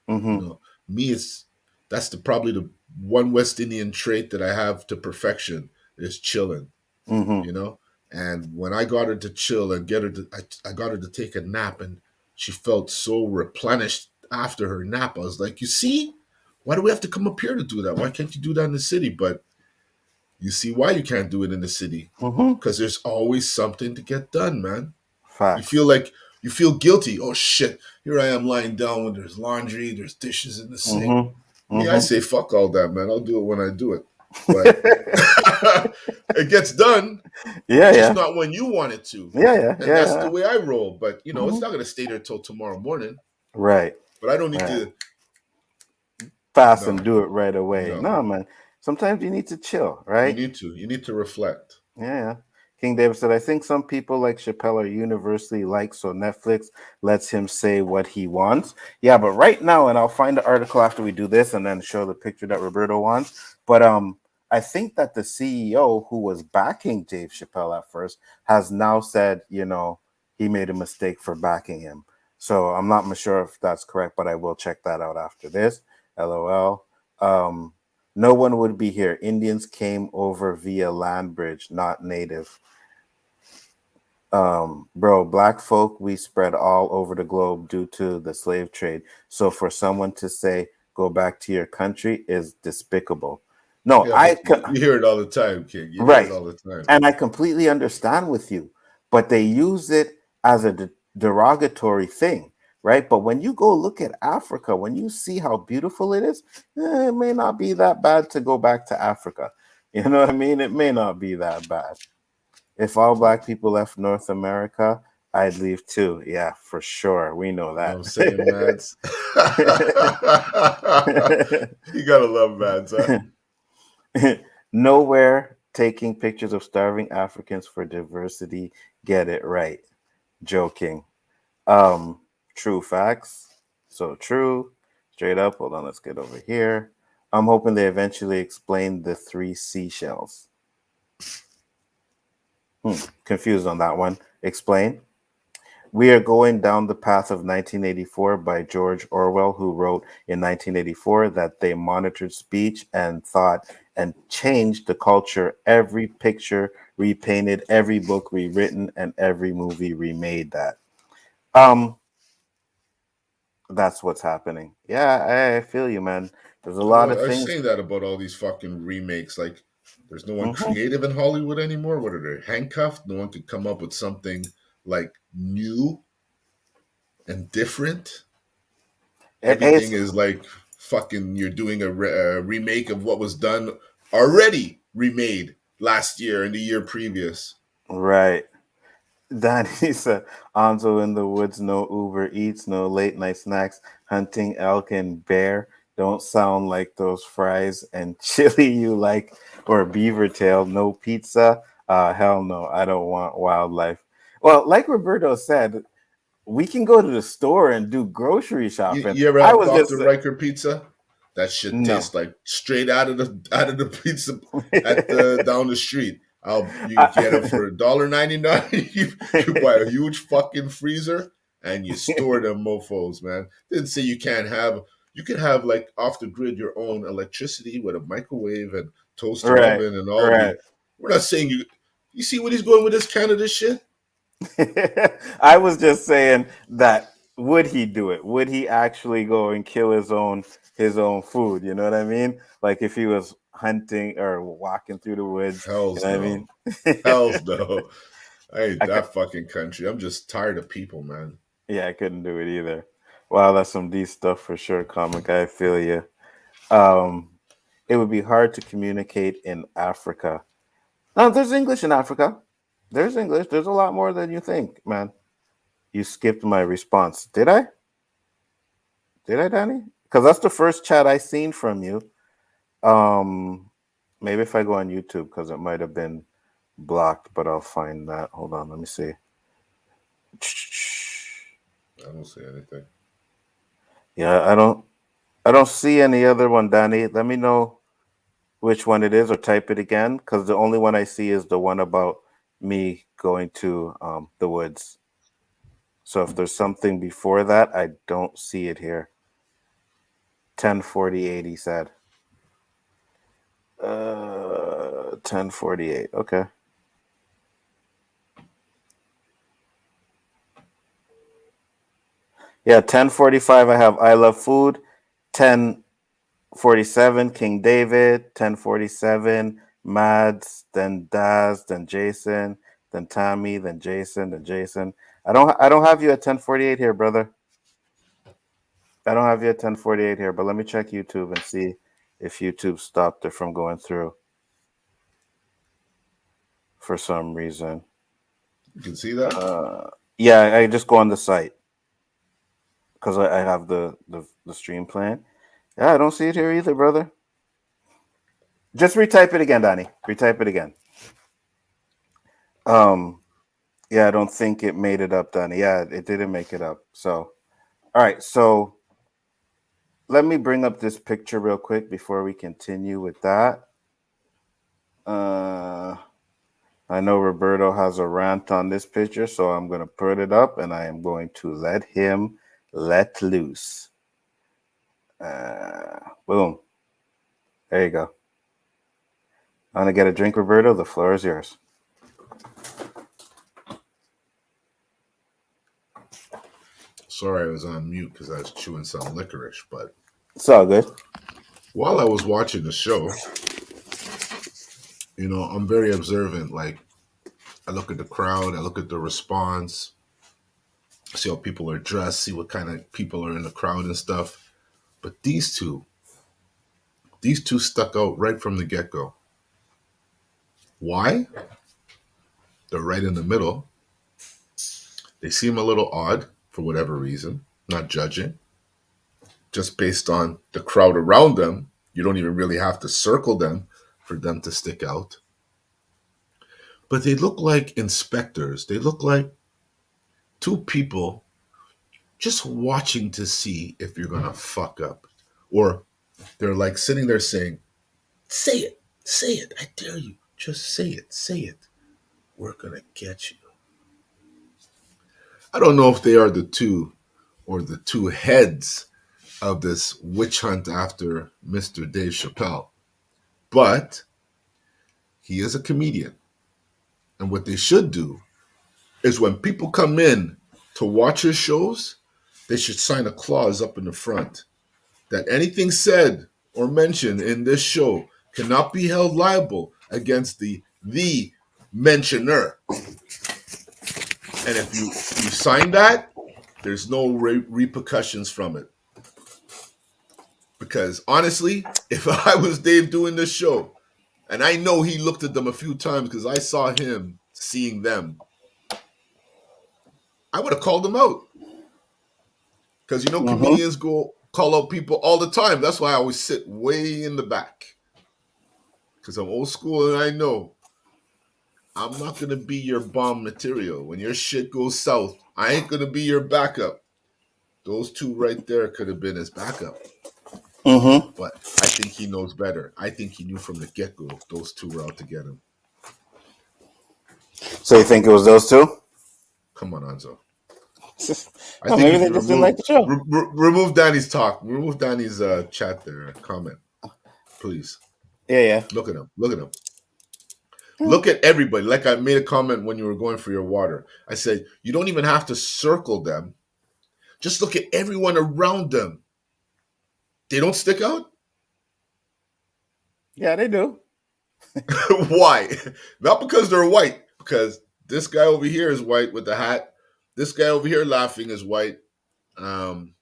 You Mm-hmm. know, me is that's probably the one West Indian trait that I have to perfection is chilling. Mm-hmm. You know, and when I got her to chill and get her to, I got her to take a nap, and she felt so replenished after her nap. I was like, you see, why do we have to come up here to do that? Why can't you do that in the city? But you see why you can't do it in the city Mm-hmm. because there's always something to get done, man. You feel Facts. like you feel guilty. Oh shit! Here I am lying down when there's laundry, there's dishes in the sink. Mm-hmm. Me, I Mm-hmm. say fuck all that, man. I'll do it when I do it. But it gets done, Yeah, just yeah. not when you want it to. Yeah, yeah. And Yeah, that's the yeah. way I roll. But it's Mm-hmm. not gonna stay there till tomorrow morning. Right. But I don't need Right. to fast and No, do it right away. no. No, man. Sometimes you need to chill, You right? need to. You need to reflect. Yeah. King David said, I think some people like Chappelle are universally liked, so Netflix lets him say what he wants. Yeah, but right now, and I'll find the article after we do this and then show the picture that Roberto wants. But I think that the CEO who was backing Dave Chappelle at first has now said, he made a mistake for backing him. So I'm not sure if that's correct, but I will check that out after this. LOL. No one would be here. Indians came over via land bridge, not native. Bro, black folk we spread all over the globe due to the slave trade. So for someone to say go back to your country is despicable. No, Yeah, but you hear it all the time, King. You hear it right. all the time. And I completely understand with you, but they use it as a derogatory thing, right? But when you go look at Africa, when you see how beautiful it is, it may not be that bad to go back to Africa. You know what I mean? It may not be that bad. If all black people left North America, I'd leave too. Yeah, for sure. We know You know what that. I'm saying, Mads? You gotta love Mads, huh? Nowhere taking pictures of starving Africans for diversity. Get it right. Joking. Um, True facts. So true. Straight up. Hold on, let's get over here. I'm hoping they eventually explain the three seashells. Confused on that one. Explain. We are going down the path of 1984 by George Orwell, who wrote in 1984 that they monitored speech and thought and changed the culture. Every picture repainted, every book rewritten, and every movie remade that. Um, that's what's happening. Yeah, I feel you, man. There's a lot Well, of I was things. saying that about all these fucking remakes. Like, there's no one Mhm. creative in Hollywood anymore. What are they, handcuffed? No one could come up with something like new and different. Everything It's is like fucking. You're doing a remake of what was done already, remade last year and the year previous. right. Danny said, Anzo in the woods, no Uber Eats, no late night snacks, hunting elk and bear. Don't sound like those fries and chili you like, or beaver tail, no pizza. Hell no, I don't want wildlife. Well, like Roberto said, we can go to the store and do grocery You, shopping. you ever I have was Dr. just Riker pizza? That shit no. tastes like straight out of the pizza at the down the street. You get it I, for $1.99. You buy a huge fucking freezer and you store them mofos, man. Didn't say you can't have you can have like off the grid your own electricity with a microwave and toaster right, oven and all right. the we're not saying you see what he's going with this Canada shit? I was just saying that would he do it? Would he actually go and kill his own food? You know what I mean? Like if he was hunting or walking through the woods, you Hells know what I no. mean? Hells no. I hate I could, that fucking country. I'm just tired of people, man. yeah, I couldn't do it either. Wow, that's some D stuff for sure, comic. I feel you. Um, it would be hard to communicate in Africa. No, there's English in Africa. There's English. There's a lot more than you think, man. You skipped my response. Did I? Did I, Danny? Because that's the first chat I seen from you. Um, Maybe if I go on YouTube, because it might have been blocked, but I'll find that. Hold on, let me see. I don't say anything. Yeah, I don't see any other one, Danny. Let me know which one it is, or type it again, because the only one I see is the one about me going to the woods. So if there's something before that, I don't see it here. 1048, he said. 1048. Okay. Yeah, 1045 I have I Love Food. 1047 King David. 1047 Mads, then Daz, then Jason, then Tommy, then Jason, then Jason. I don't have you at 1048 here, brother. I don't have you at 1048 here, but let me check YouTube and see if YouTube stopped it from going through for some reason. You can see that? Yeah, I just go on the site because I have the stream plan. Yeah, I don't see it here either, brother. Just retype it again, Donnie. Retype it again. Um, yeah, I don't think it made it up, Donnie. Yeah, it didn't make it up. So, all right. So let me bring up this picture real quick before we continue with that. Uh, I know Roberto has a rant on this picture, so I'm going to put it up and I am going to let him let loose. Boom. There you go. Want to get a drink, Roberto? The floor is yours. Sorry, I was on mute because I was chewing some licorice. But It's all good. while I was watching the show, I'm very observant. Like, I look at the crowd, I look at the response, see how people are dressed, see what kind of people are in the crowd and stuff. But these two stuck out right from the get go. Why? They're right in the middle. They seem a little odd for whatever reason, not judging. Just based on the crowd around them, you don't even really have to circle them for them to stick out. But they look like inspectors. They look like two people just watching to see if you're going to fuck up. Or they're like sitting there saying, say it, I dare you. Just say it. We're going to get you. I don't know if they are the two or the two heads of this witch hunt after Mr. Dave Chappelle, but he is a comedian. And what they should do is when people come in to watch his shows, they should sign a clause up in the front that anything said or mentioned in this show cannot be held liable against the mentioner. And if you sign that, there's no repercussions from it. Because honestly, if I was Dave doing this show, and I know he looked at them a few times because I saw him seeing them, I would have called them out. Because Mm-hmm. comedians go call out people all the time. That's why I always sit way in the back. Because I'm old school and I know I'm not going to be your bomb material. When your shit goes south, I ain't going to be your backup. Those two right there could have been his backup. Mm-hmm. But I think he knows better. I think he knew from the get-go those two were out to get him. So you think it was those two? Come on, Anzo. I No, think maybe you they can just didn't like the show. remove Danny's talk. Remove Danny's chat there, comment. Please. Yeah, Look at him. Look at him. yeah. Look at everybody. Like I made a comment when you were going for your water. I said, you don't even have to circle them. Just look at everyone around them. They don't stick out? Yeah, they do. Why? Not because they're white. Because this guy over here is white with the hat. This guy over here laughing is white. Um,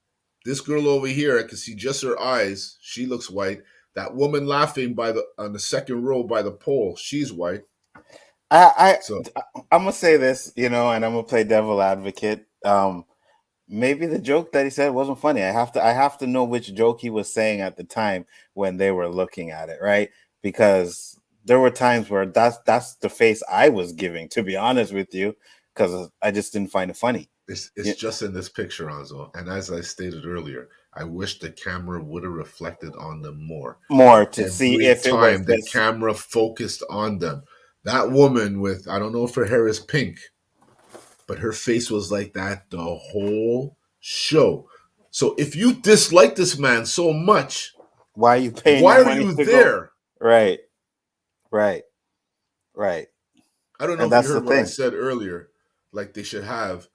this girl over here, I can see just her eyes. She looks white. That woman laughing on the second row by the pole, she's white. I, So I'm gonna say this, and I'm gonna play devil advocate. Maybe the joke that he said wasn't funny. I have to know which joke he was saying at the time when they were looking at it, right? Because there were times where that's the face I was giving, to be honest with you, because I just didn't find it funny. it's Yeah, just in this picture, Anzo. And as I stated earlier, I wish the camera would have reflected on them more. more But to see every if it was time the this. camera focused on them, that woman with, I don't know if her hair is pink, but her face was like that the whole show. So if you dislike this man so much, Why are you paying why your are money you to go? there? Right, right, right. I don't know And if you that's the heard what I thing. said earlier. Like they should have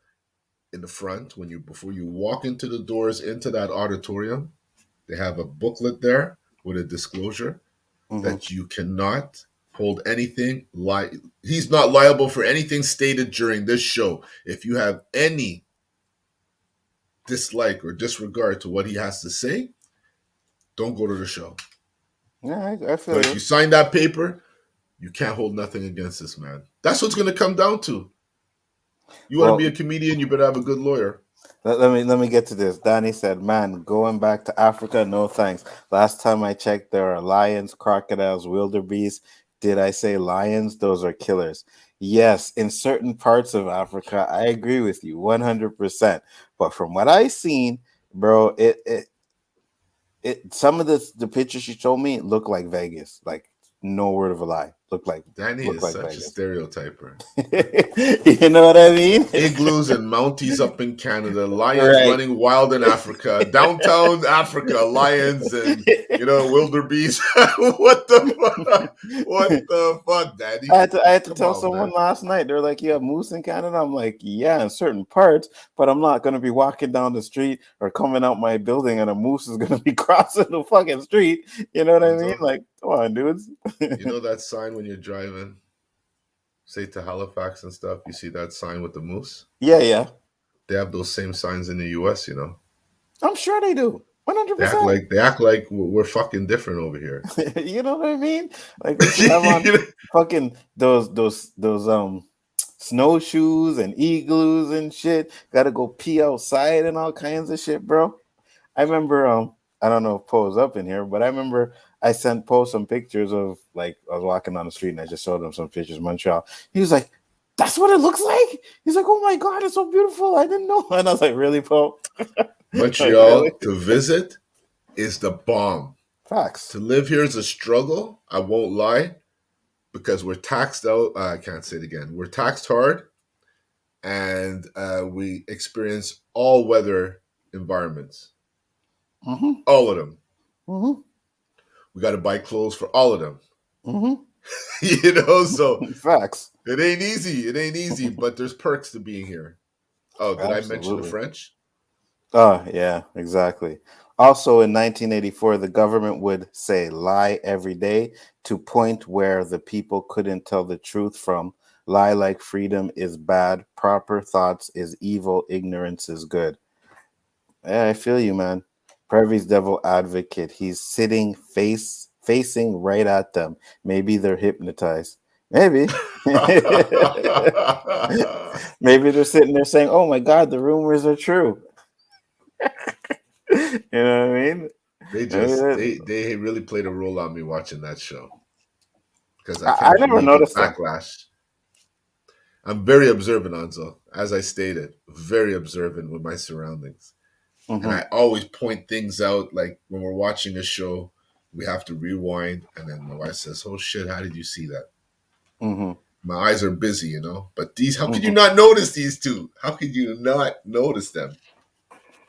in the front when you before you walk into the doors into that auditorium, they have a booklet there with a disclosure Hmm. that you cannot hold anything he's not liable for anything stated during this show. If you have any dislike or disregard to what he has to say, don't go to the show. Yeah, I feel But if you. you sign that paper, you can't hold nothing against this man. That's what's going to come down to. You want to be a Well, comedian, you better have a good lawyer. Let me get to this. Danny said, "Man, going back to Africa, no thanks. Last time I checked, there are lions, crocodiles, wildebeest. Did I say lions? Those are killers. Yes, in certain parts of Africa, I agree with you 100%. But from what I seen, bro, it some of the pictures she showed me look like Vegas. Like no word of a lie. Danny Look is like such a Vegas. stereotyper. You know what I mean? Igloos and mounties up in Canada, lions Right. running wild in Africa, downtown Africa, lions and wildebeest. What the fuck? What the fuck, Daddy? I had to Come tell on, someone man. last night. They're like, "You have moose in Canada?" I'm like, "Yeah, in certain parts, but I'm not gonna be walking down the street or coming out my building and a moose is gonna be crossing the fucking street." You know what I mean? Anzo, Like, come on, dudes. you know that sign when you're driving, say to Halifax and stuff, you see that sign with the moose? Yeah, yeah. They have those same signs in the US, you know. I'm sure they do. One hundred percent. They act like we're fucking different over here. You know what I mean? Like we should have on fucking those snowshoes and igloos and shit. Got to go pee outside and all kinds of shit, bro. I remember I don't know if Poe's up in here, but I remember I sent Poe some pictures of like I was walking down the street and I just showed him some pictures of Montreal. He was like, "That's what it looks like." He's like, "Oh my god, it's so beautiful. I didn't know." And I was like, "Really, Poe?" Like, really? Montreal to visit is the bomb. Facts. To live here is a struggle. I won't lie, because we're taxed out. I can't say it again. We're taxed hard, and we experience all weather environments. Mm-hmm. All of them. Mm-hmm. We got to buy clothes for all of them. Mm-hmm. So Facts. it ain't easy. It ain't easy, but there's perks to being here. Oh, did I mention the Absolutely. French? Oh, yeah, exactly. Also, in 1984, the government would say lie every day to point where the people couldn't tell the truth from. Lie like freedom is bad, proper thoughts is evil, ignorance is good. Yeah, I feel you, man. Prevy's devil advocate. He's sitting facing right at them. Maybe they're hypnotized. Maybe. Maybe they're sitting there saying, "Oh my God, the rumors are true." You know what I mean? Maybe they really played a role on me watching that show, because I I can't never believe the noticed them. backlash. I'm very observant, Anzo. As I stated, very observant with my surroundings. And Hmm. I always point things out, like when we're watching a show, we have to rewind. And then my wife says, "Oh shit, how did you see that?" Hmm. My eyes are busy, you know. But how could you Hmm. not notice these two? How could you not notice them?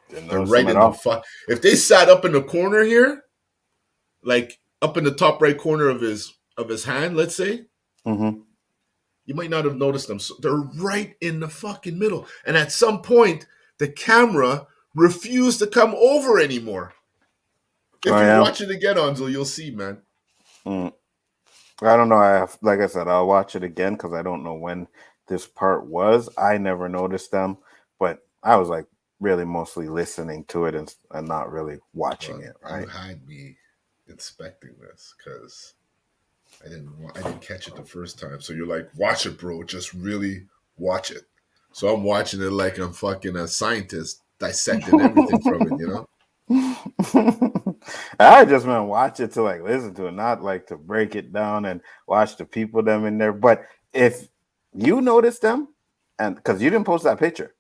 Didn't They're notice them right at in the all. fuck. If they sat up in the corner here, like up in the top right corner of his hand, let's say, Hmm. you might not have noticed them. So they're right in the fucking middle. And at some point, the camera refused to come over anymore. Oh If you yeah. watch it again, Anzo, you'll see, man. Mm. I don't know. Like I said, I'll watch it again because I don't know when this part was. I never noticed them, but I was like really mostly listening to it and not really watching Well, it. you Right. had me inspecting this because I didn't catch it the first time. So you're like, watch it, bro. Just really watch it. So I'm watching it like I'm fucking a scientist dissecting everything from it, you know? I just meant watch it to like listen to it, not like to break it down and watch the people them in there. But if you notice them, and because you didn't post that picture,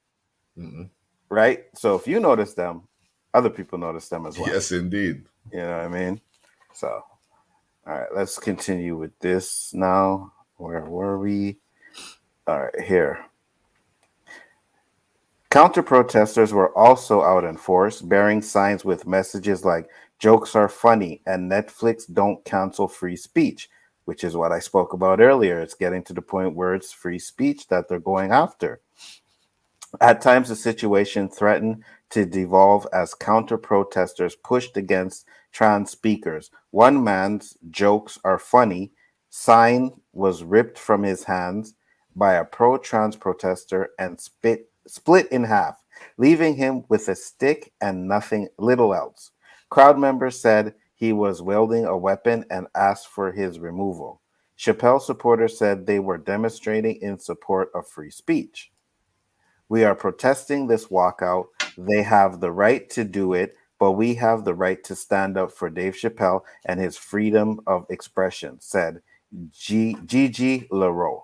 Mm-mm. right? So if you notice them, other people notice them as well. Yes, indeed. You know what I mean? So, all right, let's continue with this now. Where were we? All right, here. Counter protesters were also out in force, bearing signs with messages like "jokes are funny" and "Netflix don't cancel free speech," which is what I spoke about earlier. It's getting to the point where it's free speech that they're going after. At times, the situation threatened to devolve as counter protesters pushed against trans speakers. One man's "jokes are funny" sign was ripped from his hands by a pro trans protester and split in half, leaving him with a stick and nothing little else. Crowd members said he was wielding a weapon and asked for his removal. Chappelle supporters said they were demonstrating in support of free speech. We are protesting this walkout They have the right to do it, but we have the right to stand up for Dave Chappelle and his freedom of expression, said Gigi Leroux,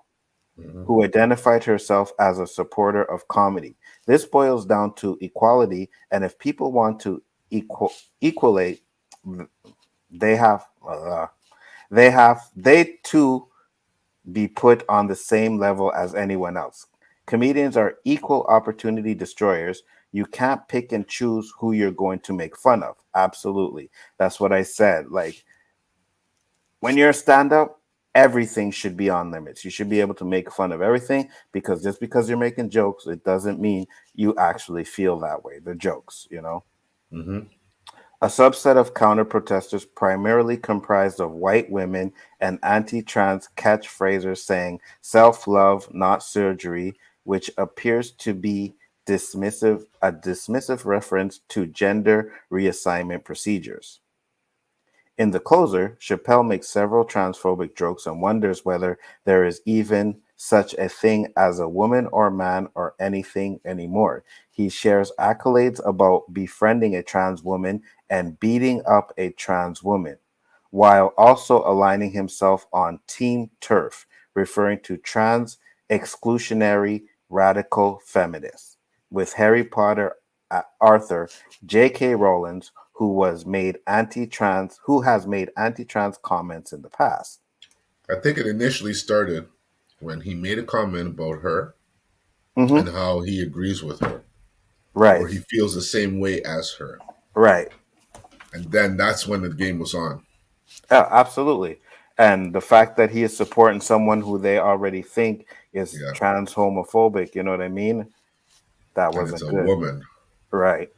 Hmm. who identified herself as a supporter of comedy. This boils down to equality, and if people want to equalate, they they too be put on the same level as anyone else. Comedians are equal opportunity destroyers. You can't pick and choose who you're going to make fun of. Absolutely. That's what I said. Like, when you're a stand up, everything should be on limits. You should be able to make fun of everything, because just because you're making jokes, it doesn't mean you actually feel that way. The jokes. Hmm. A subset of counter protesters, primarily comprised of white women and anti trans catchphrases saying self love, not surgery, which appears to be a dismissive reference to gender reassignment procedures. In the closer, Chappelle makes several transphobic jokes and wonders whether there is even such a thing as a woman or man or anything anymore. He shares accolades about befriending a trans woman and beating up a trans woman, while also aligning himself on Team Turf, referring to trans exclusionary radical feminists. With Harry Potter Arthur J.K. Rowling, who has made anti-trans comments in the past. I think it initially started when he made a comment about her and Hmm. how he agrees with her or Right, he feels the same way as her. right. And then that's when the game was on. Yeah, absolutely. And the fact that he is supporting someone who they already think is Yeah. trans homophobic, you know what I mean? That And it's wasn't a good. woman. Right.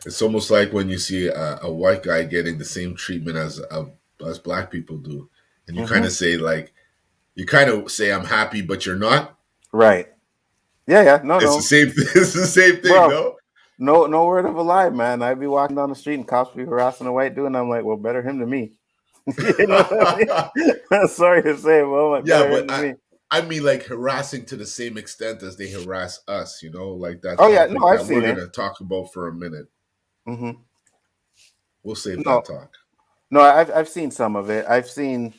It's almost like when you see a white guy getting the same treatment as black people do. And you kind Hmm. of say, like, you kind of say, I'm happy, but you're not. Right. Yeah, yeah. No, It's the no. same, it's the same thing, Bro, no? no word of a lie, man. I'd be walking down the street and cops be harassing a white dude, and I'm like, well, better him than me. You know what I mean? Sorry to say, well, like, Yeah, better him but than me. I mean like harassing to the same extent as they harass us, like that Oh yeah, no, topic I've that we're seen it. gonna talk about for a minute. Hmm. We'll save that No, talk. no, I've seen some of it. I've seen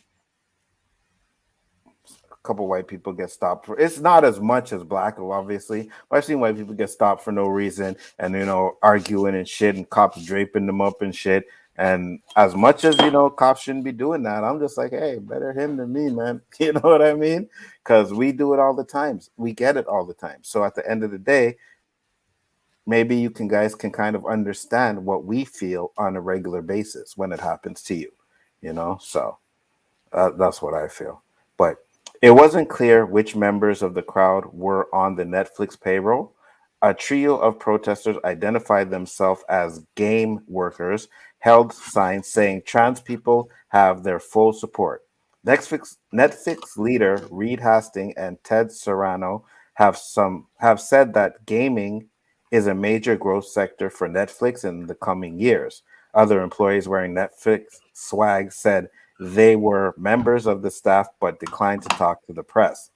a couple white people get stopped for. It's not as much as black, obviously, but I've seen white people get stopped for no reason, and arguing and shit, and cops draping them up and shit. And as much as cops shouldn't be doing that, I'm just like, hey, better him than me, man. You know what I mean? Because we do it all the time. We get it all the time. So at the end of the day, maybe you guys can kind of understand what we feel on a regular basis when it happens to you. So that's what I feel. But it wasn't clear which members of the crowd were on the Netflix payroll. A trio of protesters identified themselves as game workers, held signs saying trans people have their full support. Netflix leader Reed Hastings and Ted Serrano have said that gaming is a major growth sector for Netflix in the coming years. Other employees wearing Netflix swag said they were members of the staff but declined to talk to the press.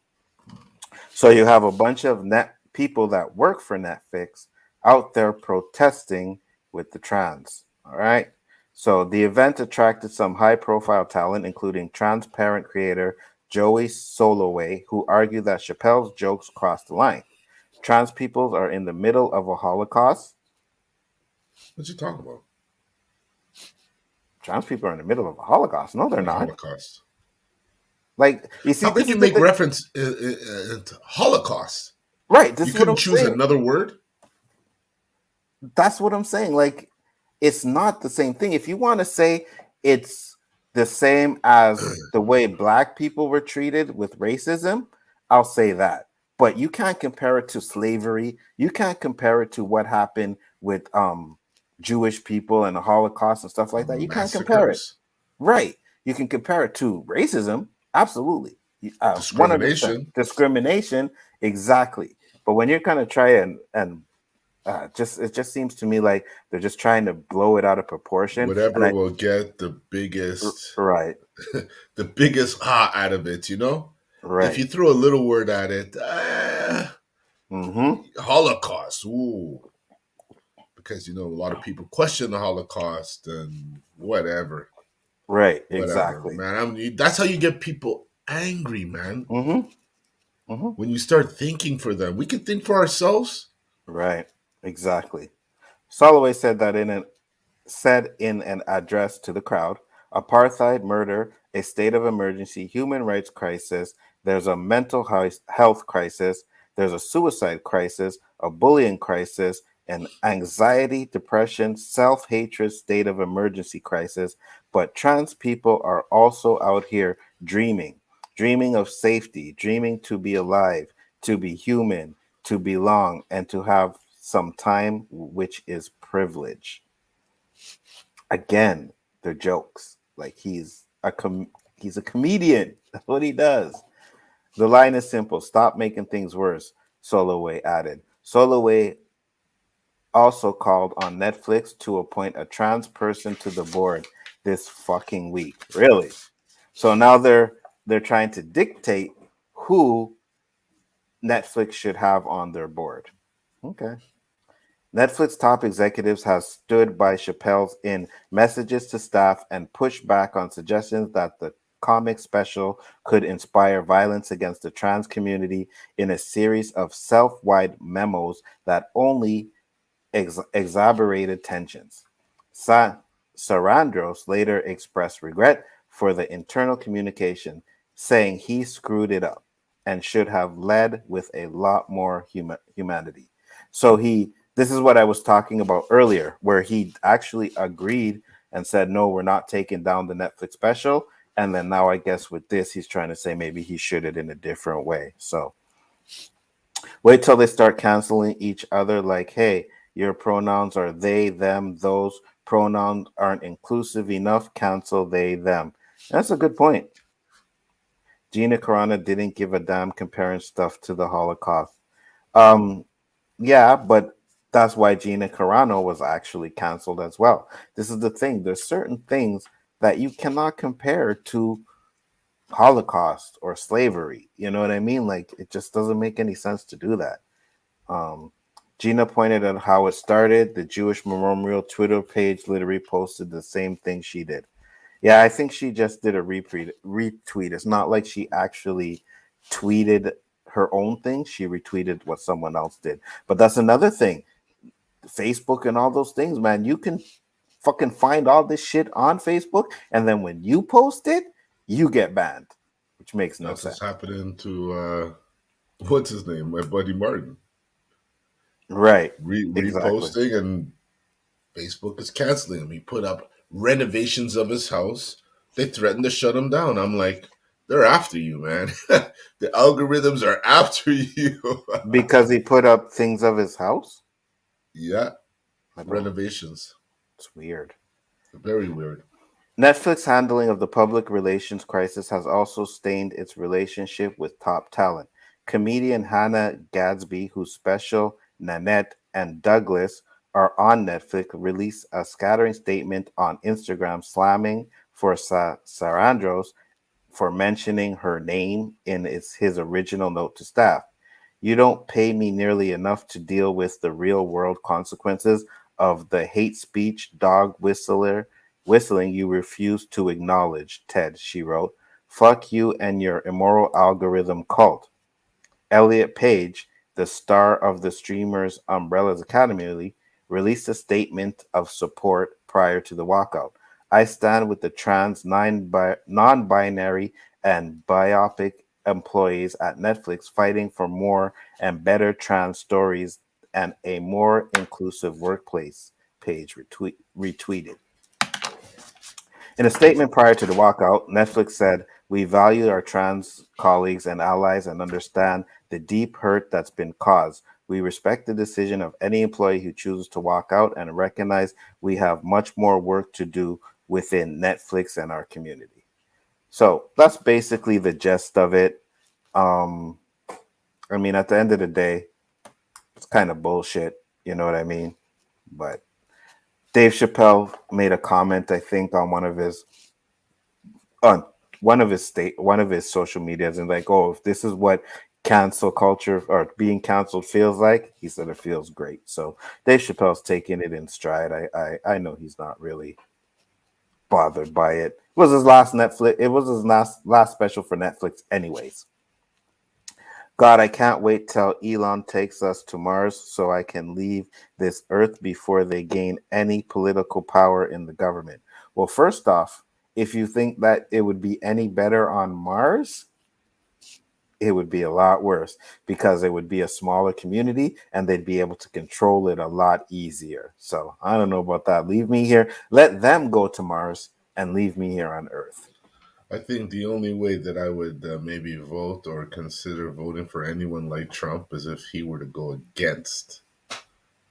So you have a bunch of net people that work for Netflix out there protesting with the trans. All right. So the event attracted some high profile talent, including transparent creator Joey Soloway, who argued that Chappelle's jokes crossed the line. Trans peoples are in the middle of a Holocaust. What you talking about? Trans people are in the middle of a Holocaust. No, they're What not. Holocaust? Like, you see, How can this you is the make thing. reference to Holocaust? Right. This You is what couldn't I'm choose saying. another word? That's what I'm saying. Like, it's not the same thing. If you want to say it's the same as the way black people were treated with racism, I'll say that. But you can't compare it to slavery. You can't compare it to what happened with Jewish people and the Holocaust and stuff like that. You can't compare it. Massacres, Right. You can compare it to racism. Absolutely. 100%. discrimination, Discrimination. Exactly. But when you're kind of trying and just it just seems to me like they're just trying to blow it out of proportion. And whatever I will get the biggest right, the biggest out of it. If right. you throw a little word at it, Hmm. Holocaust. Ooh. because a lot of people question the Holocaust and whatever, Right. whatever, Exactly. man. I mean, that's how you get people angry, man. Mm-hmm. Mm-hmm. When you start thinking for them, we can think for ourselves. Right. Exactly. Soloway said in an address to the crowd, apartheid, murder, a state of emergency, human rights crisis, there's a health crisis, there's a suicide crisis, a bullying crisis, an anxiety, depression, self hatred state of emergency crisis. But trans people are also out here dreaming of safety, dreaming to be alive, to be human, to belong, and to have some time, which is privilege. Again, they're jokes. Like he's a comedian. That's what he does. The line is simple: stop making things worse. Soloway added. Soloway also called on Netflix to appoint a trans person to the board this fucking week. Really? So now they're trying to dictate who Netflix should have on their board. Okay. Netflix top executives have stood by Chappelle's in messages to staff and pushed back on suggestions that the comic special could inspire violence against the trans community in a series of self-wide memos that only exacerbated tensions. Sa- Sarandros later expressed regret for the internal communication, saying he screwed it up and should have led with a lot more humanity. So this is what I was talking about earlier, where he actually agreed and said, no, we're not taking down the Netflix special. And then now I guess with this, he's trying to say maybe he should it in a different way. So wait till they start canceling each other like, hey, your pronouns are they, them, those. Pronouns aren't inclusive enough. Cancel they, them. That's a good point. Gina Carano didn't give a damn comparing stuff to the Holocaust. Um, yeah, but that's why Gina Carano was actually canceled as well. This is the thing. There's certain things that you cannot compare to Holocaust or slavery. You know what I mean? Like it just doesn't make any sense to do that. Um, Gina pointed out how it started. The Jewish Memorial Twitter page literally posted the same thing she did. Yeah, I think she just did a retweet. It's not like she actually tweeted her own thing. She retweeted what someone else did. But that's another thing. Facebook and all those things, man. You can fucking find all this shit on Facebook, and then when you post it, you get banned, which makes no That's what's sense. happening to what's his name, my buddy Martin, Right. Exactly. reposting, and Facebook is canceling him. He put up renovations of his house. They threatened to shut him down. I'm like, they're after you, man. The algorithms are after you. Because he put up things of his house. Yeah, I don't. renovations. It's weird. Very weird. Netflix handling of the public relations crisis has also stained its relationship with top talent. Comedian Hannah Gadsby, whose special Nanette and Douglas are on Netflix, released a scattering statement on Instagram slamming for Sarandros for mentioning her name in his original note to staff. You don't pay me nearly enough to deal with the real world consequences of the hate speech dog whistling you refuse to acknowledge, Ted, she wrote. Fuck you and your immoral algorithm cult. Elliot Page, the star of the streamer's Umbrellas Academy, released a statement of support prior to the walkout. I stand with the trans, non binary, and biopic employees at Netflix fighting for more and better trans stories and a more inclusive workplace, Page retweeted. In a statement prior to the walkout, Netflix said, we value our trans colleagues and allies and understand the deep hurt that's been caused. We respect the decision of any employee who chooses to walk out and recognize we have much more work to do within Netflix and our community. So that's basically the gist of it. Um, I mean, at the end of the day, it's kind of bullshit. You know what I mean? But Dave Chappelle made a comment, I think, on one of his social medias and like, oh, if this is what cancel culture or being canceled feels like. He said it feels great. So Dave Chappelle's taking it in stride. I know he's not really bothered by it. It was his last Netflix. It was his last special for Netflix, anyways. God, I can't wait till Elon takes us to Mars so I can leave this Earth before they gain any political power in the government. Well, first off, if you think that it would be any better on Mars, it would be a lot worse because it would be a smaller community and they'd be able to control it a lot easier. So I don't know about that. Leave me here. Let them go to Mars and leave me here on Earth. I think the only way that I would maybe vote or consider voting for anyone like Trump is if he were to go against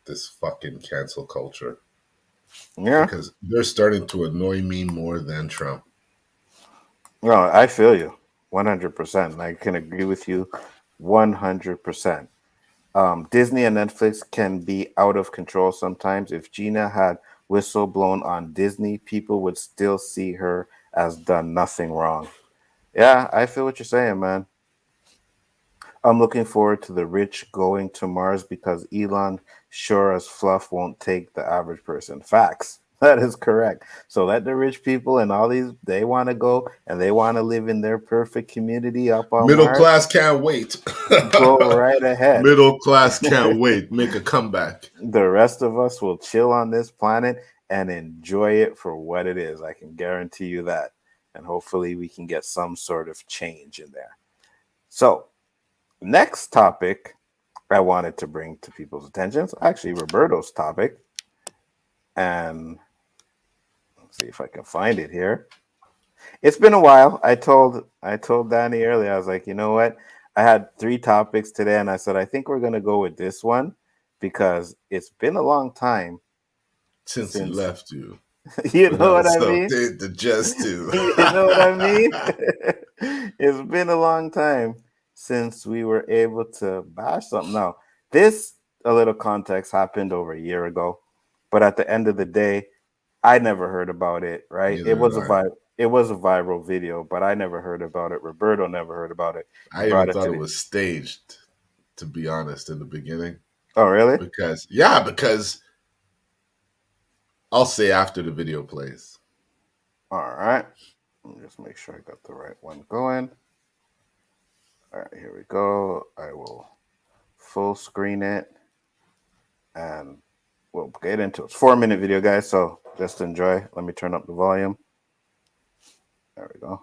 this fucking cancel culture. Yeah. Because they're starting to annoy me more than Trump. No, I feel you 100%. I can agree with you 100%. Disney and Netflix can be out of control sometimes. If Gina had whistle blown on Disney, people would still see her as done nothing wrong. Yeah, I feel what you're saying, man. I'm looking forward to the rich going to Mars because Elon sure as fluff won't take the average person. Facts. That is correct. So let the rich people and all these, they want to go and they want to live in their perfect community up on Middle Mars. class can't wait. Go right ahead. Middle class can't wait. Make a comeback. The rest of us will chill on this planet and enjoy it for what it is. I can guarantee you that. And hopefully we can get some sort of change in there. So, next topic I wanted to bring to people's attention, actually Roberto's topic. And let's see if I can find it here. It's been a while. I told Danny earlier, I was like, you know what? I had 3 topics today, and I said, I think we're going to go with this one because it's been a long time since he left you. You know what I mean? The just to. You know what I mean? It's been a long time since we were able to bash something. Now, this, a little context, happened over a year ago, but at the end of the day, I never heard about it, right? It was a viral video, but I never heard about it. Roberto never heard about it. I even thought it was staged, to be honest, in the beginning. Oh, really? Because I'll say after the video plays. All right. Let me just make sure I got the right one going. All right, here we go. I will full screen it and we'll get into it. It's a 4-minute video, guys, so just enjoy. Let me turn up the volume. There we go.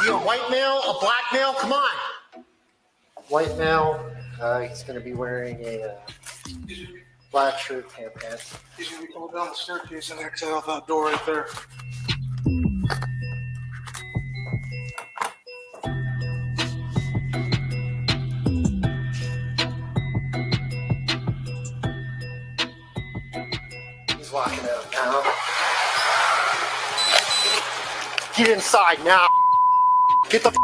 Is he a white male, a black male? Come on. White male. He's going to be wearing a black shirt and pants. He's going to be going down the staircase and exit out that door right there. He's walking out now. Get inside now. Get the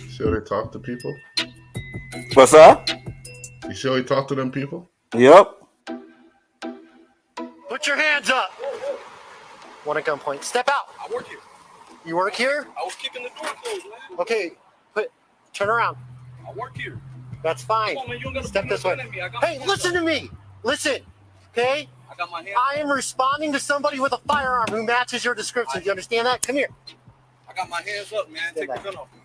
See how they talk to people? What's up? You see how he talk to them people? Yep. Put your hands up. One at gunpoint. Step out. I work here. You work here? I was kicking the door closed, man. Okay. Turn around. I work here. That's fine. Come on, man, you don't gotta Step put this no way. gun in me. Hey, listen to me. Listen. Okay? I got my hands I am responding to somebody with a firearm who matches your description. Do you understand that? Come here. I got my hands up, man. Take the gun off me.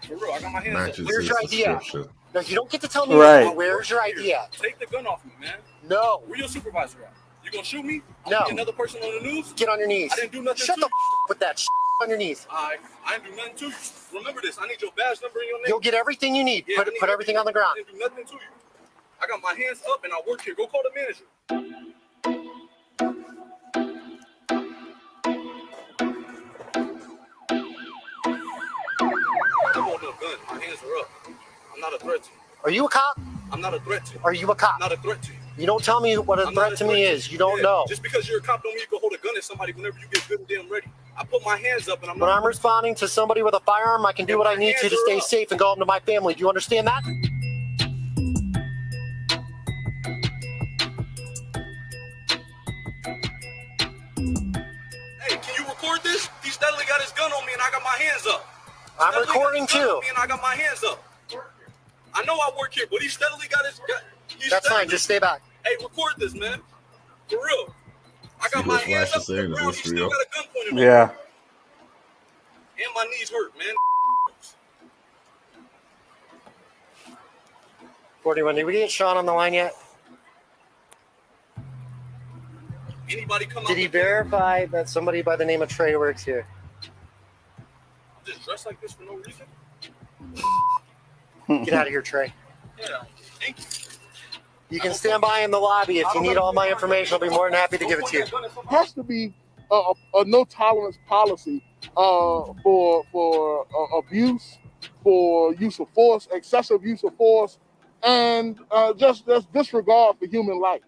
For real, I got my hands Matches up. Where's his your idea? description. No, you don't get to tell me. Right. Where's your idea? Take the gun off me, man. No. Where your supervisor at? You gonna shoot me? No. Get another person on the news? Get on your knees. I didn't do nothing Shut to the you. with that on your knees. I didn't do nothing to you. Remember this. I need your badge number in your name. You'll get everything you need. Yeah, I Put need everything on the ground. I didn't do nothing to you. I got my hands up and I work here. Go call the manager. Come on, no gun. My hands are up. I'm not a threat to you. Are you a cop? I'm not a threat to you. Are you a cop? I'm not a threat to you. You don't tell me what a I'm not threat to me is. You don't Yeah, know. Just because you're a cop don't mean you can hold a gun at somebody whenever you get good and damn ready. I put my hands up and I'm When not. I'm responding to somebody with a firearm, I can do what I need to stay safe and go home to my family. Do you understand that? steadily got his gun on me and I got my hands up. I'm recording too. Me and I got my hands up. I know I work here, but he steadily got his gun. That's fine. Just stay back. Hey, record this, man. For real. I got See my what hands Flash up is to the saying? Is ground. this He still real? got a gun pointed at me. Yeah. And my knees hurt, man. 41. Did we get Sean on the line yet? Anybody come Did he verify that somebody by the name of Trey works here? just dressed like this for no reason? Get out of here, Trey. Yeah. Thank you. You can stand by in the lobby. If you need all my information, I'll be more than happy to give it to you. Has to be a no tolerance policy for abuse, for use of force, excessive use of force, and just disregard for human life.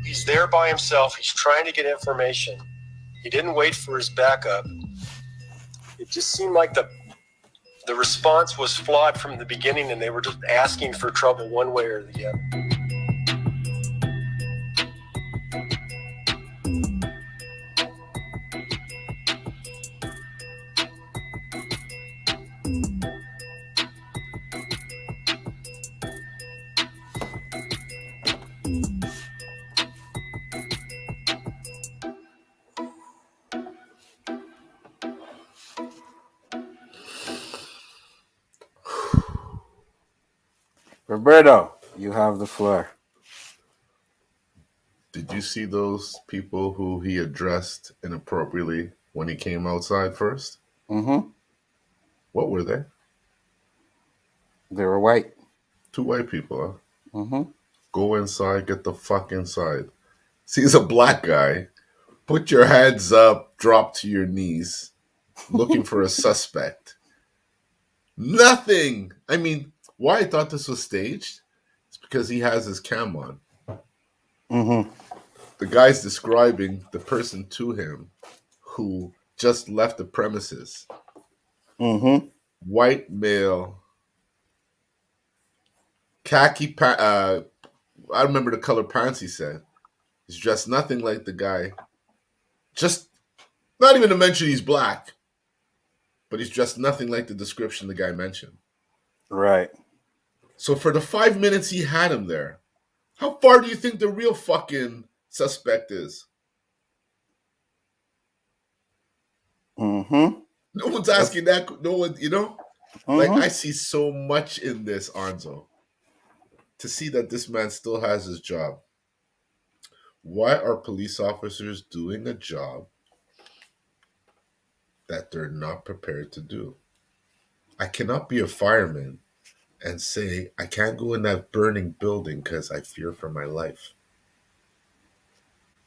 He's there by himself. He's trying to get information. He didn't wait for his backup. It just seemed like the response was flawed from the beginning, and they were just asking for trouble one way or the other. Roberto, you have the floor. Did you see those people who he addressed inappropriately when he came outside first? Mm-hmm. What were they? They were white. 2 white people, huh? Mm-hmm. Go inside, get the fuck inside. See, he's a black guy. Put your hands up, drop to your knees, looking for a suspect. Nothing. I mean, why I thought this was staged is because he has his cam on. Mm-hmm. The guy's describing the person to him who just left the premises. Mm-hmm. White male, khaki I remember the color pants he said. He's dressed nothing like the guy. Just not even to mention he's black, but he's dressed nothing like the description the guy mentioned. Right. So for the 5 minutes he had him there, how far do you think the real fucking suspect is? Mm-hmm. No one's asking that. No one, you know? Mm-hmm. Like, I see so much in this, Anzo. To see that this man still has his job. Why are police officers doing a job that they're not prepared to do? I cannot be a fireman and say, I can't go in that burning building because I fear for my life.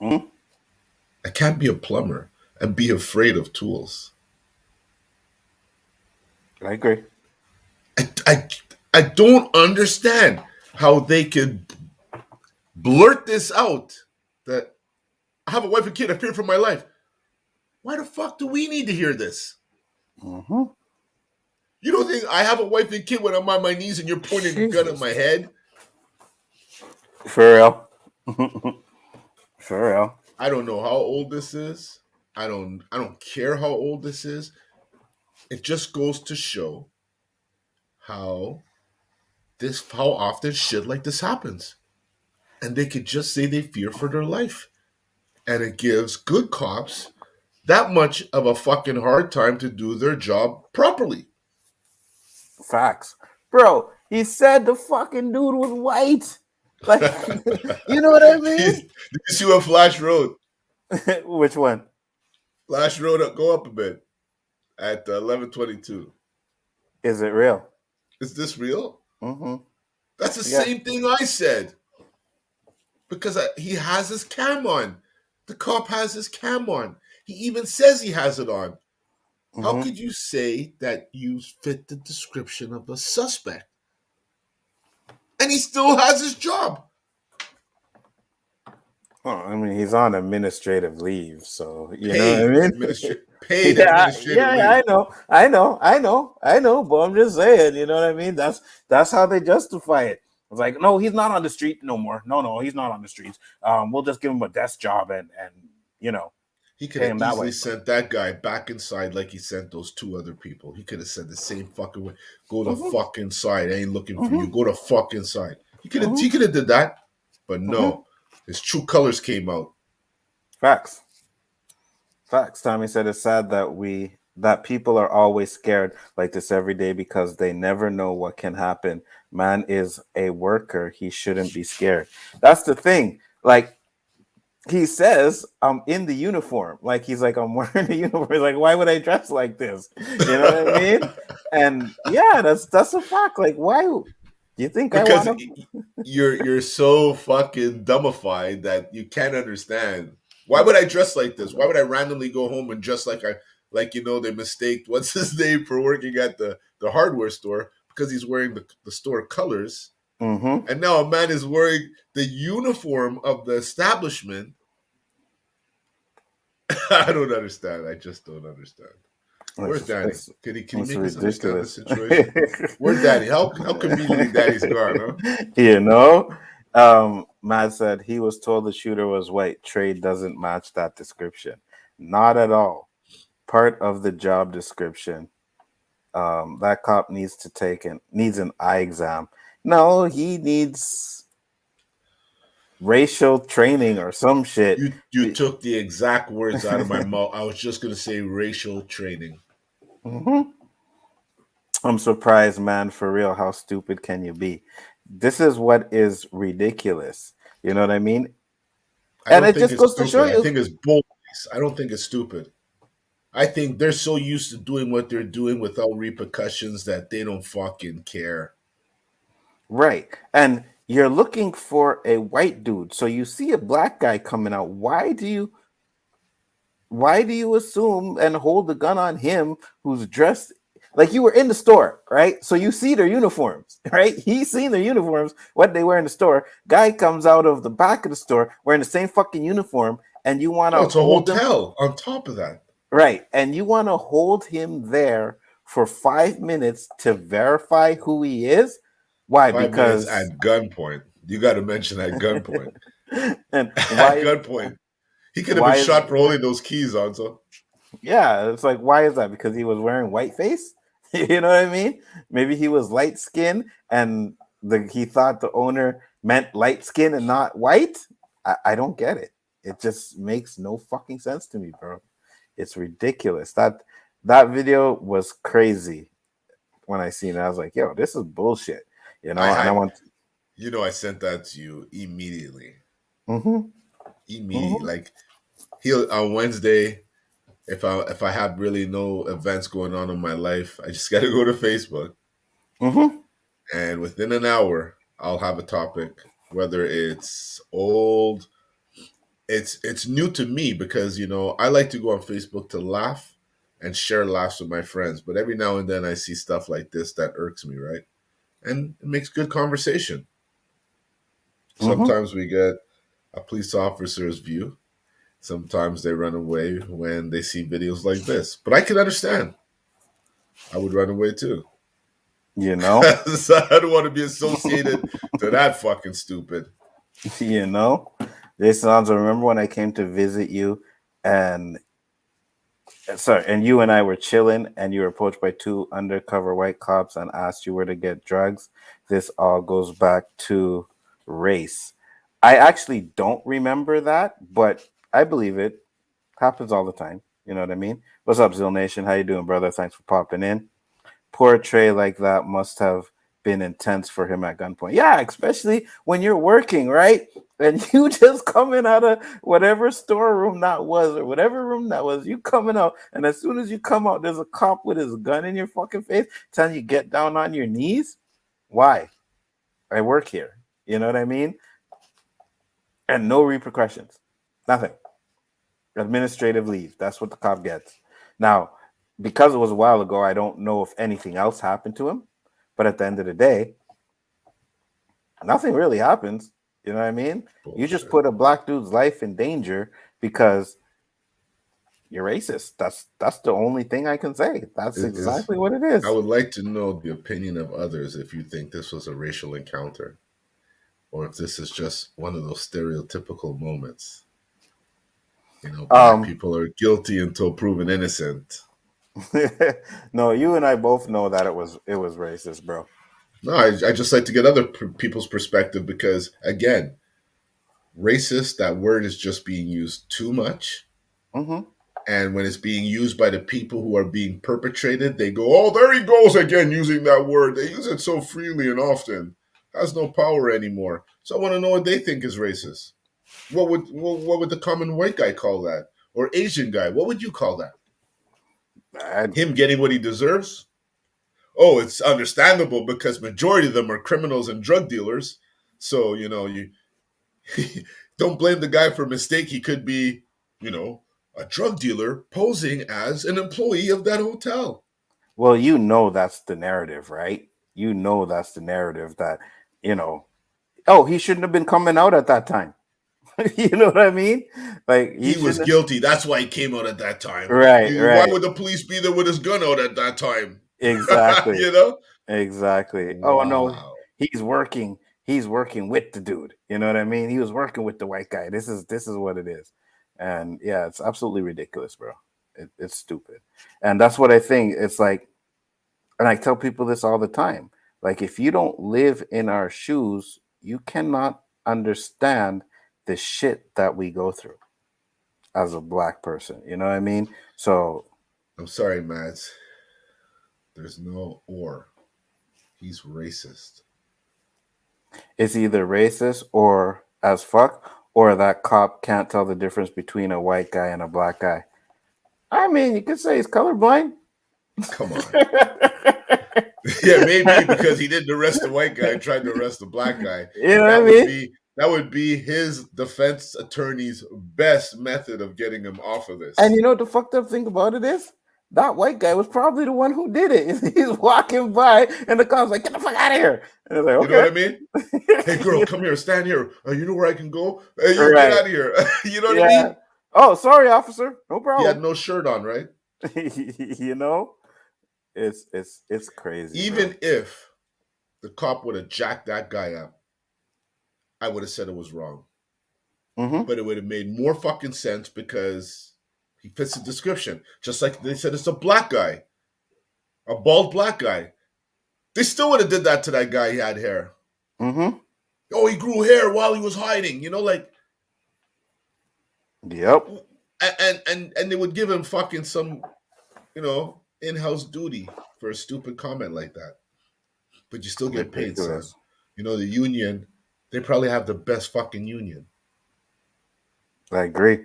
Mm-hmm. I can't be a plumber and be afraid of tools. I agree. I don't understand how they could blurt this out that I have a wife and kid, I fear for my life. Why the fuck do we need to hear this? Mm-hmm. You don't think I have a wife and kid when I'm on my knees and you're pointing a gun at my head? For real. For real. I don't know how old this is. I don't care how old this is. It just goes to show how often shit like this happens. And they could just say they fear for their life. And it gives good cops that much of a fucking hard time to do their job properly. Facts. Bro, he said the fucking dude was white. Like, you know what I mean? Did you see what Flash wrote? Which one? Flash wrote go up a bit at 11:22. Is it real? Is this real? Mm-hmm. That's the same thing I said. Because he has his cam on. The cop has his cam on. He even says he has it on. Mm-hmm. How could you say that you fit the description of a suspect? And he still has his job. Oh, I mean, he's on administrative leave, so you know what I mean. Paid Yeah, administrative yeah, leave. I know. But I'm just saying, you know what I mean. That's how they justify it. It's like, no, he's not on the street no more. No, he's not on the streets. We'll just give him a desk job and you know He could pay have him that easily way. sent that guy back inside like he sent those two other people. He could have said the same fucking way. Go to Mm-hmm, fucking side. I ain't looking for you. mm-hmm, Go to fucking side. mm-hmm, He could have did that, but mm-hmm. no. His true colors came out. Facts. Facts. Tommy said it's sad that people are always scared like this every day because they never know what can happen. Man is a worker. He shouldn't be scared. That's the thing. Like he says, I'm in the uniform. Like he's like, I'm wearing the uniform. He's like, why would I dress like this? You know what I mean? And yeah, that's a fact. Like, why do you think I Because want to? you're so fucking dumbified that you can't understand. Why would I dress like this? Why would I randomly go home and dress like they mistaked what's his name for working at the hardware store because he's wearing the store colors, Mm-hmm. and now a man is wearing the uniform of the establishment. I don't understand. I just don't understand. Where's Danny? Can he It's make us understand the ridiculous. situation? Where's Danny? How conveniently Danny's gone, huh? You know, Matt said he was told the shooter was white. Trade doesn't match that description. Not at all. Part of the job description. That cop needs an eye exam. No, he needs racial training or some shit. You took the exact words out of my mouth. I was just gonna say racial training. Mhm. I'm surprised, man. For real, how stupid can you be? This is what is ridiculous. You know what I mean? I And don't it think just it's goes to show stupid. I you, think it's boldness. I don't think it's stupid. I think they're so used to doing what they're doing without repercussions that they don't fucking care. right? And you're looking for a white dude, so you see a black guy coming out. Why do you assume and hold the gun on him who's dressed like you were in the store, right? So you see their uniforms, right? He's seen their uniforms, what they wear in the store. Guy comes out of the back of the store wearing the same fucking uniform, and you want Oh, to it's a hold him, hotel on top of that. right? And you want to hold him there for 5 minutes to verify who he is. Why? 5 minutes Because at gunpoint. You got to mention at gunpoint. and At gunpoint, he could have been why is shot for holding those keys on. So yeah, it's like, why is that? Because he was wearing white face? You know what I mean? Maybe he was light skinned and he thought the owner meant light skin and not white. I don't get it. It just makes no fucking sense to me, bro. It's ridiculous. That video was crazy when I seen it. I was like, yo, this is bullshit. I And I had, want I sent that to you immediately. mm-hmm, Immediately, mm-hmm, like he'll on Wednesday. If I have really no events going on in my life, I just got to go to Facebook, mm-hmm, and within an hour, I'll have a topic. Whether it's old, it's new to me because I like to go on Facebook to laugh and share laughs with my friends. But every now and then, I see stuff like this that irks me, right? And it makes good conversation. mm-hmm. Sometimes we get a police officer's view. Sometimes they run away when they see videos like this. But I can understand. I would run away too. You know, So I don't want to be associated to that fucking stupid. you know. This sounds. Remember when I came to visit you, and sorry, and you and I were chilling, and you were approached by two undercover white cops and asked you where to get drugs. This all goes back to race. I actually don't remember that, but I believe it happens all the time. You know what I mean? What's up, Zill Nation? How you doing, brother? Thanks for popping in. Portray like that must have been intense for him at gunpoint. Yeah, especially when you're working, right? And you just coming out of whatever storeroom that was or whatever room that was, you coming out, and as soon as you come out, there's a cop with his gun in your fucking face telling you get down on your knees. Why? I work here. You know what I mean? And no repercussions. Nothing. Administrative leave. That's what the cop gets. Now, because it was a while ago, I don't know if anything else happened to him. But at the end of the day, nothing really happens. You know what I mean? You just Bullshit. put a black dude's life in danger because you're racist. That's the only thing I can say. That's It is. exactly what it is. I would like to know the opinion of others if you think this was a racial encounter, or if this is just one of those stereotypical moments. You know, black Um, people are guilty until proven innocent. no, you and I both know that it was racist, bro. No, I just like to get other people's perspective because, again, racist, that word is just being used too much. Mm-hmm. And when it's being used by the people who are being perpetrated, they go, oh, there he goes again using that word. They use it so freely and often. Has no power anymore. So I want to know what they think is racist. What would the common white guy call that? Or Asian guy? What would you call that? Him getting what he deserves? Oh, it's understandable because majority of them are criminals and drug dealers. So, you don't blame the guy for a mistake. He could be, a drug dealer posing as an employee of that hotel. Well, that's the narrative, right? That's the narrative that, oh, he shouldn't have been coming out at that time. You know what I mean? Like He was guilty. That's why he came out at that time. Right, Why right. would the police be there with his gun out at that time? Exactly. You know? Exactly. Oh no, Wow. he's working. He's working with the dude. You know what I mean? He was working with the white guy. This is what it is. And yeah, it's absolutely ridiculous, bro. It's stupid. And that's what I think. It's like, and I tell people this all the time. Like, if you don't live in our shoes, you cannot understand the shit that we go through as a black person. You know what I mean? So I'm sorry, Mads. There's no or. He's racist. it's either racist or as fuck, or that cop can't tell the difference between a white guy and a black guy. I mean, you could say he's colorblind. Come on. Yeah, maybe because he didn't arrest the white guy and tried to arrest the black guy. You know what I mean? That would be his defense attorney's best method of getting him off of this. And you know what the fucked up thing about it is? That white guy was probably the one who did it. He's walking by, and the cop's like, "Get the fuck out of here!" And it's like, okay. You know what I mean? Hey, girl, come here, stand here. You know where I can go? Hey, you Right. get out of here. You know what I mean? Oh, sorry, officer. No He problem. had no shirt on, right? You know, it's crazy. Even if the cop would have jacked that guy up, I would have said it was wrong. Mm-hmm. But it would have made more fucking sense because he fits the description. Just like they said it's a black guy. A bald black guy. They still would have did that to that guy. He had hair. Mm-hmm. Oh, he grew hair while he was hiding. Like. Yep. And they would give him fucking some, in-house duty for a stupid comment like that. But you still get paid, son. The union, they probably have the best fucking union. I agree.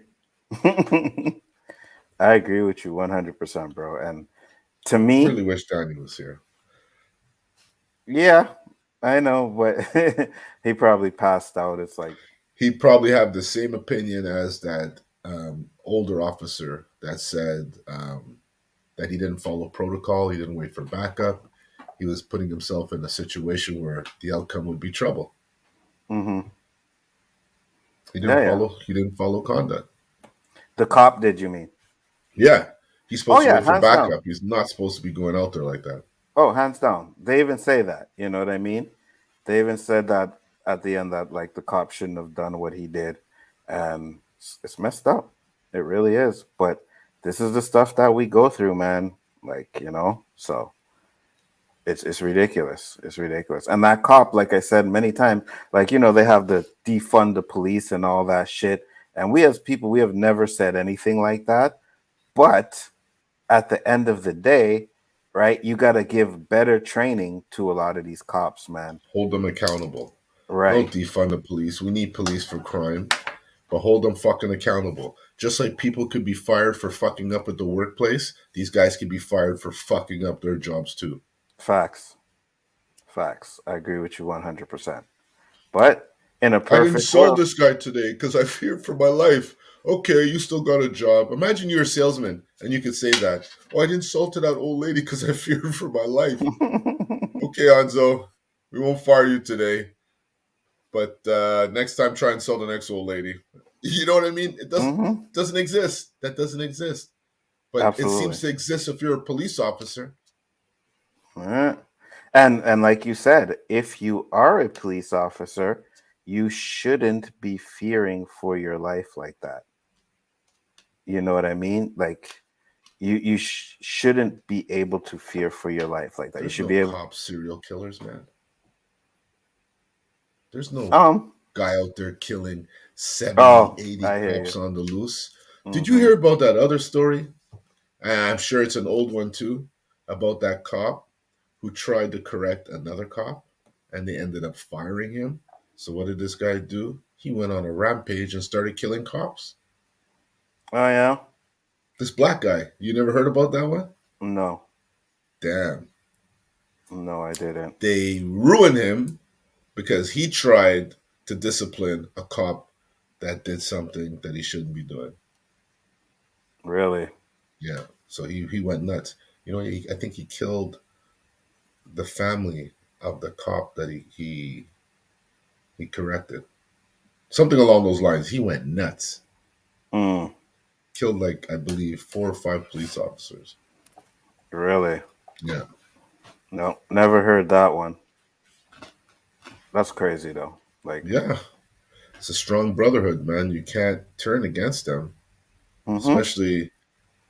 I agree with you 100%, bro. And to me, I really wish Danny was here. Yeah, I know, but he probably passed out. It's like he'd probably have the same opinion as that older officer that said that he didn't follow protocol. He didn't wait for backup. He was putting himself in a situation where the outcome would be trouble. Mm-hmm. He didn't follow conduct. The cop did, you mean? Yeah. He's supposed to wait for backup. Down. He's not supposed to be going out there like that. Oh, hands down. They even say that. You know what I mean? They even said that at the end that like the cop shouldn't have done what he did. And it's messed up. It really is. But this is the stuff that we go through, man. Like, so it's ridiculous. It's ridiculous. And that cop, like I said many times, like, they have the defund the police and all that shit. And we as people, we have never said anything like that. But at the end of the day, right, you got to give better training to a lot of these cops, man. Hold them accountable. Right. Don't defund the police. We need police for crime, but hold them fucking accountable. Just like people could be fired for fucking up at the workplace, these guys could be fired for fucking up their jobs too. Facts. I agree with you 100%. But in a perfect I insulted this guy today because I feared for my life. Okay, you still got a job. Imagine you're a salesman and you could say that. Oh, I insulted that old lady because I feared for my life. Okay, Nzo, we won't fire you today. But next time, try and sell the next old lady. You know what I mean? It doesn't exist. That doesn't exist. But it seems to exist if you're a police officer. Yeah. And like you said, if you are a police officer, you shouldn't be fearing for your life like that. You know what I mean? Like you shouldn't be able to fear for your life like that. There's You should no be able. cop serial killers, man. There's no guy out there killing 70, 80 cops on the loose. Did you hear about that other story? I'm sure it's an old one too, about that cop who tried to correct another cop and they ended up firing him. So what did this guy do? He went on a rampage and started killing cops. Oh yeah? This black guy. You never heard about that one? No. Damn. No, I didn't. They ruined him because he tried to discipline a cop that did something that he shouldn't be doing. Really? Yeah. So he went nuts. You know, I think he killed the family of the cop that he corrected. Something along those lines. He went nuts. Killed, like, I believe, 4 or 5 police officers. Really? Yeah. No, never heard that one. That's crazy though. Like, yeah, it's a strong brotherhood, man. You can't turn against them, especially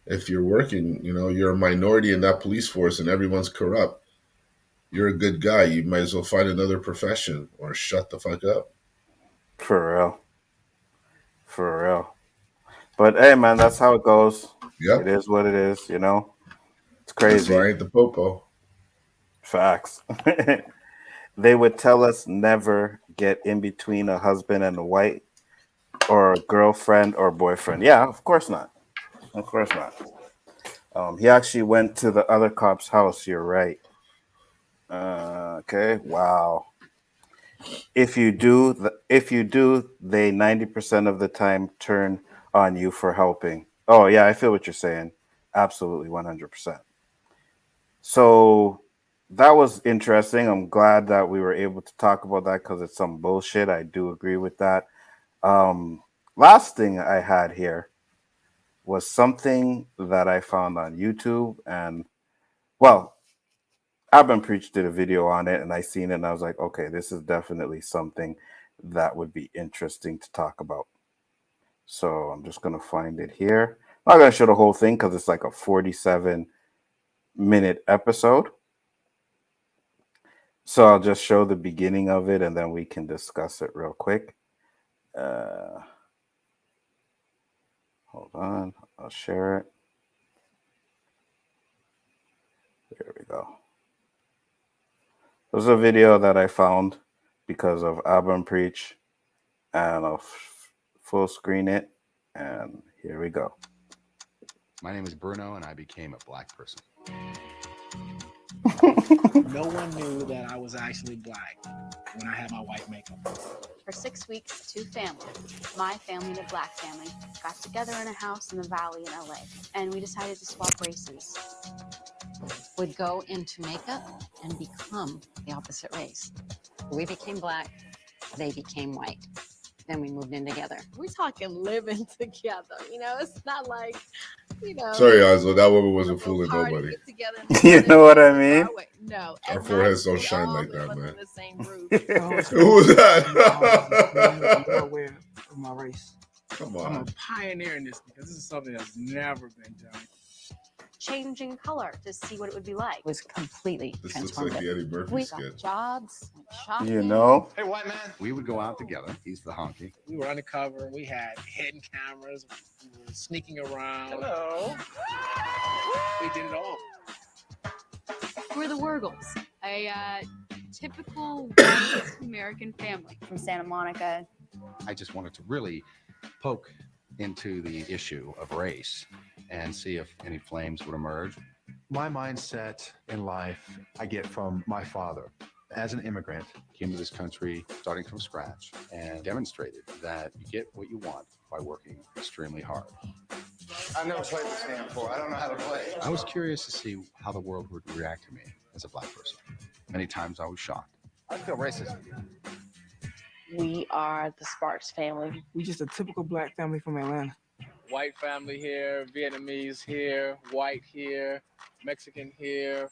if you're working. You know, you're a minority in that police force, and everyone's corrupt. You're a good guy. You might as well find another profession or shut the fuck up. For real. For real. But hey, man, that's how it goes. Yep. It is what it is, you know? It's crazy. That's why I ain't the popo. Facts. They would tell us never get in between a husband and a wife or a girlfriend or boyfriend. Yeah, of course not. Of course not. He actually went to the other cop's house. You're right. Okay. Wow. If you do, they 90% of the time turn on you for helping. Oh yeah, I feel what you're saying. Absolutely, 100%. So that was interesting. I'm glad that we were able to talk about that because it's some bullshit. I do agree with that. Last thing I had here was something that I found on YouTube, and well, Abin Preach did a video on it, and I seen it, and I was like, okay, this is definitely something that would be interesting to talk about. So I'm just gonna find it here. I'm not gonna show the whole thing because it's like a 47-minute episode. So I'll just show the beginning of it, and then we can discuss it real quick. Hold on, I'll share it. There we go. This is a video that I found because of Abin Preach, and I'll full screen it, and here we go. My name is Bruno, and I became a black person. No one knew that I was actually black when I had my white makeup on. For 6 weeks, 2 families, my family and a black family, got together in a house in the Valley in LA, and we decided to swap races. Would go into makeup and become the opposite race. We became black, they became white. Then we moved in together. We're talking living together, you know? It's not like, you know. Sorry, Oslo, that woman wasn't fooling nobody. You know what I mean? No. Our foreheads don't shine like that, man. The same roof. Who was that? I'm aware of my race. Come on. I'm a pioneer in this because this is something that's never been done. Changing color to see what it would be like. It was completely This looks like the Eddie Murphy We skit. got jobs, went shopping. You know? Hey, white man. We would go out together. He's the honky. We were undercover. We had hidden cameras. We were sneaking around. Hello. We did it all. We're the Wurgles, a typical white American family from Santa Monica. I just wanted to really poke into the issue of race and see if any flames would emerge. My mindset in life I get from my father. As an immigrant, Came to this country starting from scratch and demonstrated that you get what you want by working extremely hard. I've never played this game before. I don't know how to play. I was curious to see how the world would react to me as a black person. Many times I was shocked. I feel racist. We are the Sparks family. We just a typical black family from Atlanta. White family here, Vietnamese here, white here, Mexican here.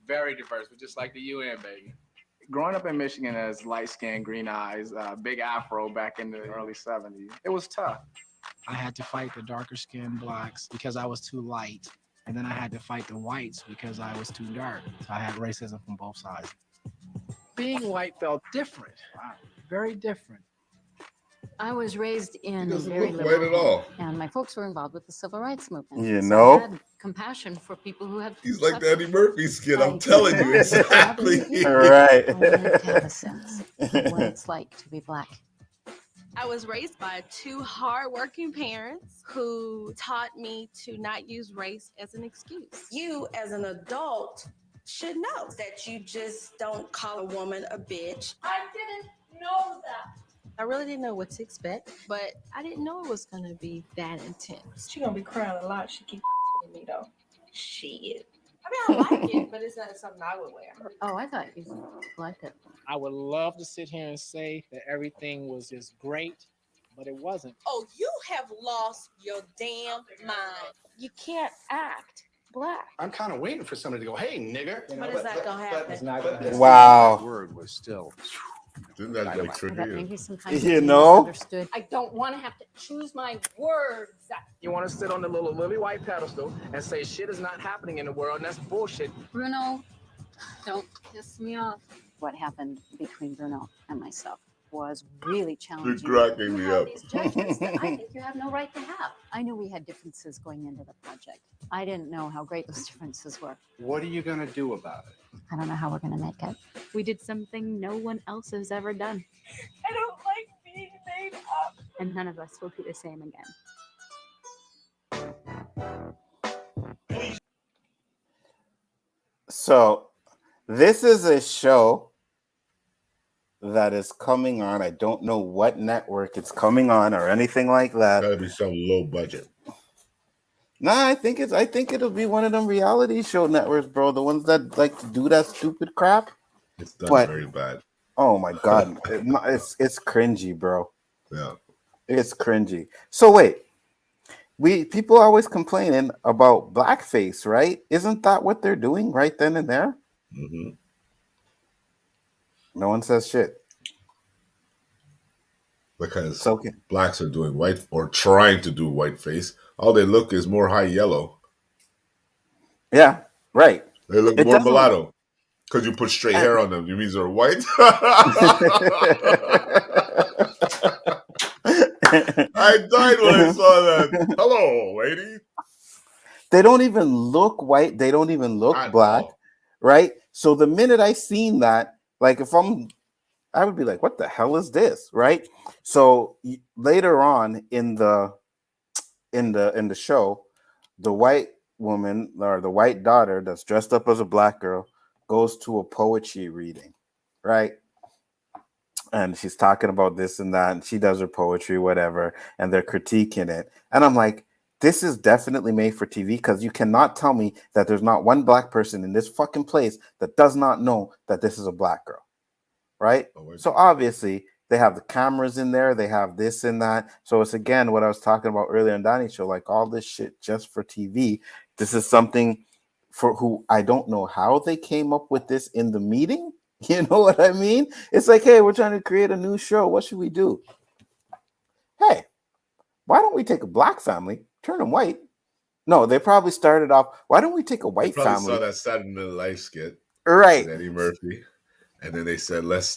Very diverse. We're just like the UN, baby. Growing up in Michigan as light skin, green eyes, big afro back in the early 70s, it was tough. I had to fight the darker skinned blacks because I was too light. And then I had to fight the whites because I was too dark. So I had racism from both sides. Being white felt different, very different. I was raised in He doesn't very look white at all. and my folks were involved with the civil rights movement. You So know? I had compassion for people who have. He's like the Eddie Murphy skit. I'm telling you exactly. Right. I wanted to have a sense of what it's like to be black. I was raised by two hardworking parents who taught me to not use race as an excuse. You, as an adult, should know that you just don't call a woman a bitch. I didn't know that. I really didn't know what to expect, but I didn't know it was going to be that intense. She gonna be crying a lot. She keep me though. Shit. I mean, I like it, but it's not something I would wear. Oh, I thought you liked it. I would love to sit here and say that everything was just great, but it wasn't. Oh, you have lost your damn mind. You can't act black. I'm kind of waiting for somebody to go, hey, nigger. When is that gonna happen? It's not gonna Wow. That word was still. Didn't that like But trigger you? maybe sometimes You it's know? misunderstood. I don't want to have to choose my words. You want to sit on the little lily white pedestal and say shit is not happening in the world, and that's bullshit. Bruno, don't piss me off. What happened between Bruno and myself was really challenging. You're cracking me You have up. these judgments that I think you have no right to have. I knew we had differences going into the project. I didn't know how great those differences were. What are you going to do about it? I don't know how we're going to make it. We did something no one else has ever done, I don't like being made up. and none of us will be the same again. So, this is a show that is coming on. I don't know what network it's coming on or anything like that. Gotta be some low budget. Nah, I think it'll be one of them reality show networks, bro. The ones that like to do that stupid crap. It's done But- very bad. Oh my god, it's cringy, bro. Yeah. It's cringy. So wait, people are always complaining about blackface, right? Isn't that what they're doing right then and there? Mm-hmm. No one says shit. Because It's okay. blacks are doing white or trying to do whiteface. All they look is more high yellow. Yeah, right. They look It more doesn't- mulatto. Because you put straight hair on them. You mean they're white? I died when I saw that. Hello, lady. They don't even look white. They don't even look I black, know. right? So the minute I seen that, like I would be like, "What the hell is this?" Right? So later on in the show, the white woman or the white daughter that's dressed up as a black girl goes to a poetry reading, right? And she's talking about this and that, and she does her poetry, whatever, and they're critiquing it. And I'm like, this is definitely made for TV because you cannot tell me that there's not one black person in this fucking place that does not know that this is a black girl, right? So obviously they have the cameras in there, they have this and that. So it's again what I was talking about earlier in Donnie's show, like all this shit just for TV. This is something for who I don't know how they came up with this in the meeting. You know what I mean? It's like, hey, we're trying to create a new show. What should we do? Hey, why don't we take a black family, turn them white? No, they probably started off, why don't we take a white Probably family? saw that Saturday Night Live skit. Right. with Eddie Murphy. And then they said, let's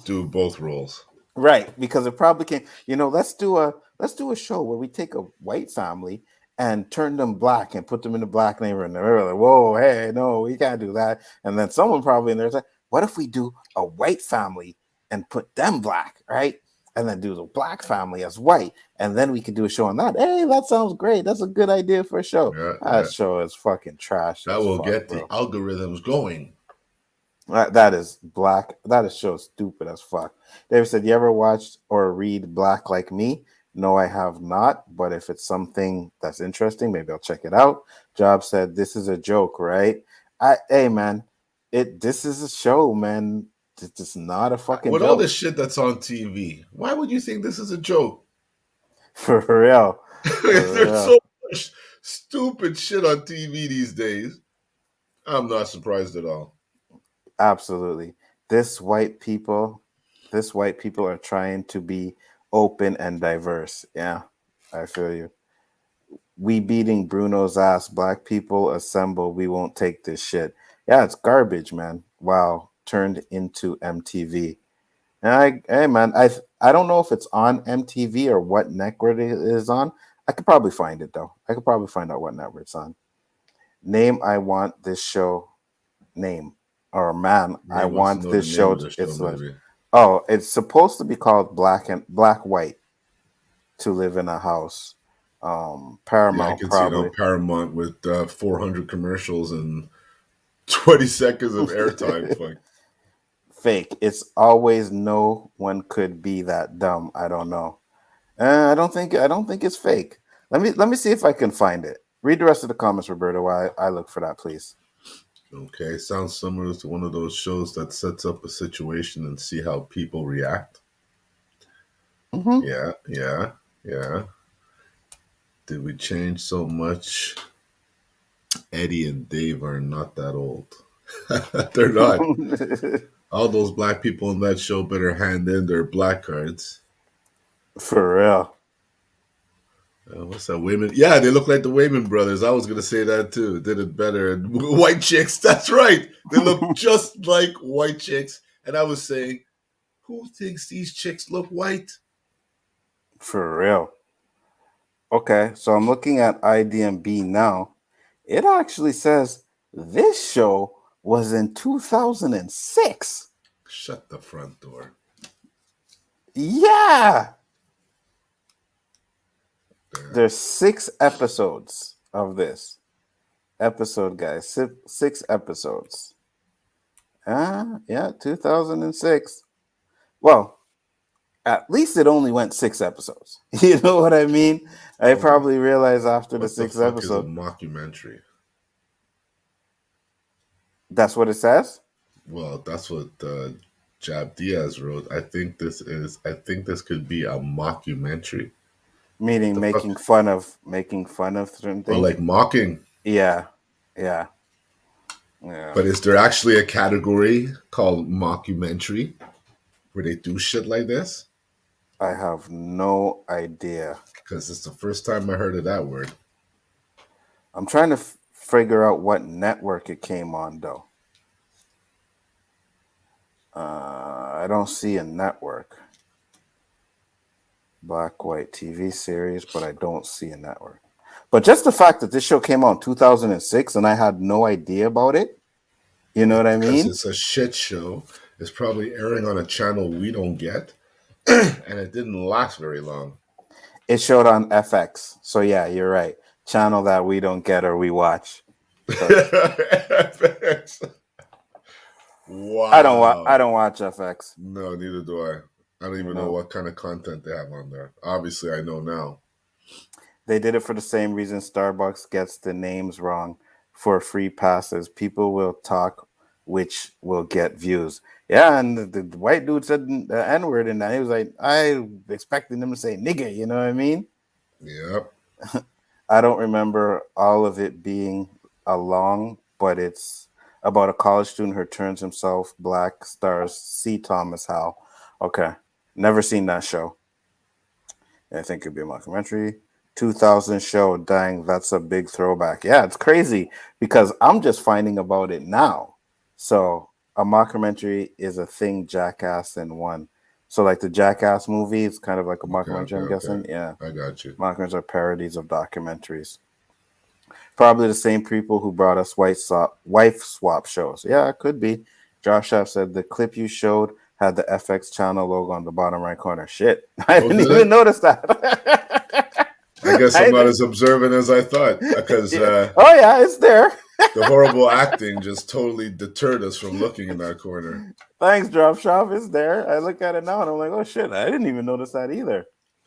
do both roles. Right, because it probably came, let's do a show where we take a white family and turn them black and put them in the black neighborhood. And they're like, whoa, hey, no, we can't do that. And then someone probably in there is like, what if we do a white family and put them black, right? And then do the black family as white. And then we could do a show on that. Hey, that sounds great. That's a good idea for a show. That show is fucking trash. That will get the algorithms going. That is black. That is so stupid as fuck. David said, you ever watched or read Black Like Me? No, I have not. But if it's something that's interesting, maybe I'll check it out. Job said, this is a joke, right? Hey, man, this is a show, man. It's not a fucking With all joke. this shit that's on TV, why would you think this is a joke? For real. There's so much stupid shit on TV these days. I'm not surprised at all. Absolutely. This white people are trying to be open and diverse. Yeah, I feel you. We beating Bruno's ass. Black people assemble. We won't take this shit. Yeah, it's garbage, man. Wow, turned into MTV. Hey, man, I don't know if it's on MTV or what network it is on. I could probably find it though. I could probably find out what network it's on. Name I want this show. Name or man, He I wants to want know this the name show. of the show, It's like, maybe. oh, it's supposed to be called Black White to Live in a House. Yeah, I Paramount can see it probably. on Paramount with 400 commercials and 20 seconds of airtime. Fuck. Fake. It's always no one could be that dumb. I don't know. I don't think it's fake. Let me see if I can find it. Read the rest of the comments, Roberto, while I look for that, please. Okay, sounds similar to one of those shows that sets up a situation and see how people react. Mm-hmm. Yeah. Did we change so much? Eddie and Dave are not that old. They're not. All those black people on that show better hand in their black cards. For real. What's that? Wayman? Yeah, they look like the Wayman brothers. I was gonna say that too. Did it better. And white chicks. That's right. They look just like white chicks. And I was saying, who thinks these chicks look white? For real. Okay, so I'm looking at IDMB now. It actually says this show was in 2006. Shut the front door. Yeah. There's 6 episodes of this episode, guys. 6 episodes. Yeah, 2006. Well, at least it only went 6 episodes. You know what I mean? I probably realized after the 6th What the fuck is a episode. mockumentary? That's what it says? Well, that's what Jab Diaz wrote. I think this could be a mockumentary. Meaning making fun of certain things. Or like mocking. Yeah. But is there actually a category called mockumentary where they do shit like this? I have no idea. Because it's the first time I heard of that word. I'm trying to figure out what network it came on, though. I don't see a network. Black White TV series, but I don't see a network. But just the fact that this show came out in 2006 and I had no idea about it, you know what I mean? Because it's a shit show. It's probably airing on a channel we don't get. And it didn't last very long. It showed on FX. So yeah, you're right. Channel that we don't get or we watch. FX. Wow. I don't watch FX. No, neither do I. I don't even know what kind of content they have on there. Obviously, I know now. They did it for the same reason Starbucks gets the names wrong for free passes. People will talk, which will get views. Yeah, and the white dude said the N-word in that. He was like, I expected him to say nigga, you know what I mean? Yep. I don't remember all of it being along, but it's about a college student who turns himself black, stars C. Thomas Howell. Okay. Never seen that show. I think it'd be a mockumentary. 2000 show. Dang, that's a big throwback. Yeah, it's crazy because I'm just finding about it now. So a mockumentary is a thing Jackass in one. So like the Jackass movie, it's kind of like a mockumentary, I'm guessing. Yeah. I got you. Mockumentaries are parodies of documentaries. Probably the same people who brought us wife swap shows. Yeah, it could be. Josh Shaft said the clip you showed had the FX channel logo on the bottom right corner. Shit. I didn't even notice that. I guess I'm not as observant as I thought because oh yeah, it's there. The horrible acting just totally deterred us from looking in that corner. Thanks, Drop Shop. It's there. I look at it now and I'm like, oh shit, I didn't even notice that either.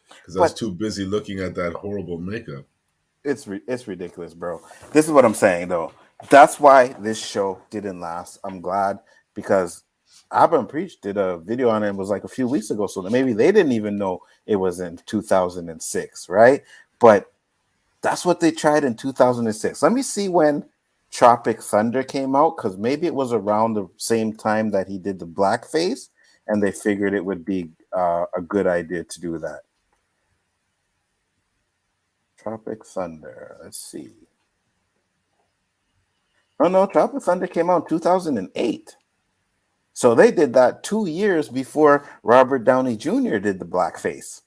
Because I was too busy looking at that horrible makeup. It's ridiculous, bro. This is what I'm saying, though. That's why this show didn't last. I'm glad because Abba and Preach did a video on it. It was like a few weeks ago, so maybe they didn't even know it was in 2006, right? But that's what they tried in 2006. Let me see when Tropic Thunder came out, because maybe it was around the same time that he did the blackface, and they figured it would be a good idea to do that. Tropic Thunder. Let's see. Oh no, Tropic Thunder came out in 2008. So they did that 2 years before Robert Downey Jr. did the blackface.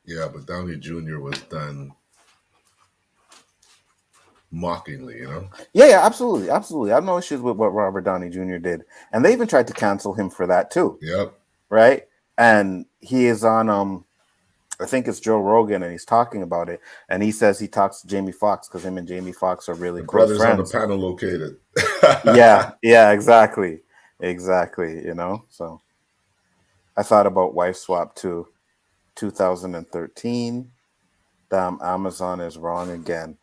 Yeah, but Downey Jr. was done mockingly, you know? Yeah, absolutely. Absolutely. I have no issues with what Robert Downey Jr. did. And they even tried to cancel him for that too. Yep. Right? And he is on I think it's Joe Rogan, and he's talking about it. And he says he talks to Jamie Foxx because him and Jamie Foxx are really close Brothers friends. on the panel located. yeah, exactly. Exactly, you know. So I thought about Wife Swap too. 2013. Damn, Amazon is wrong again.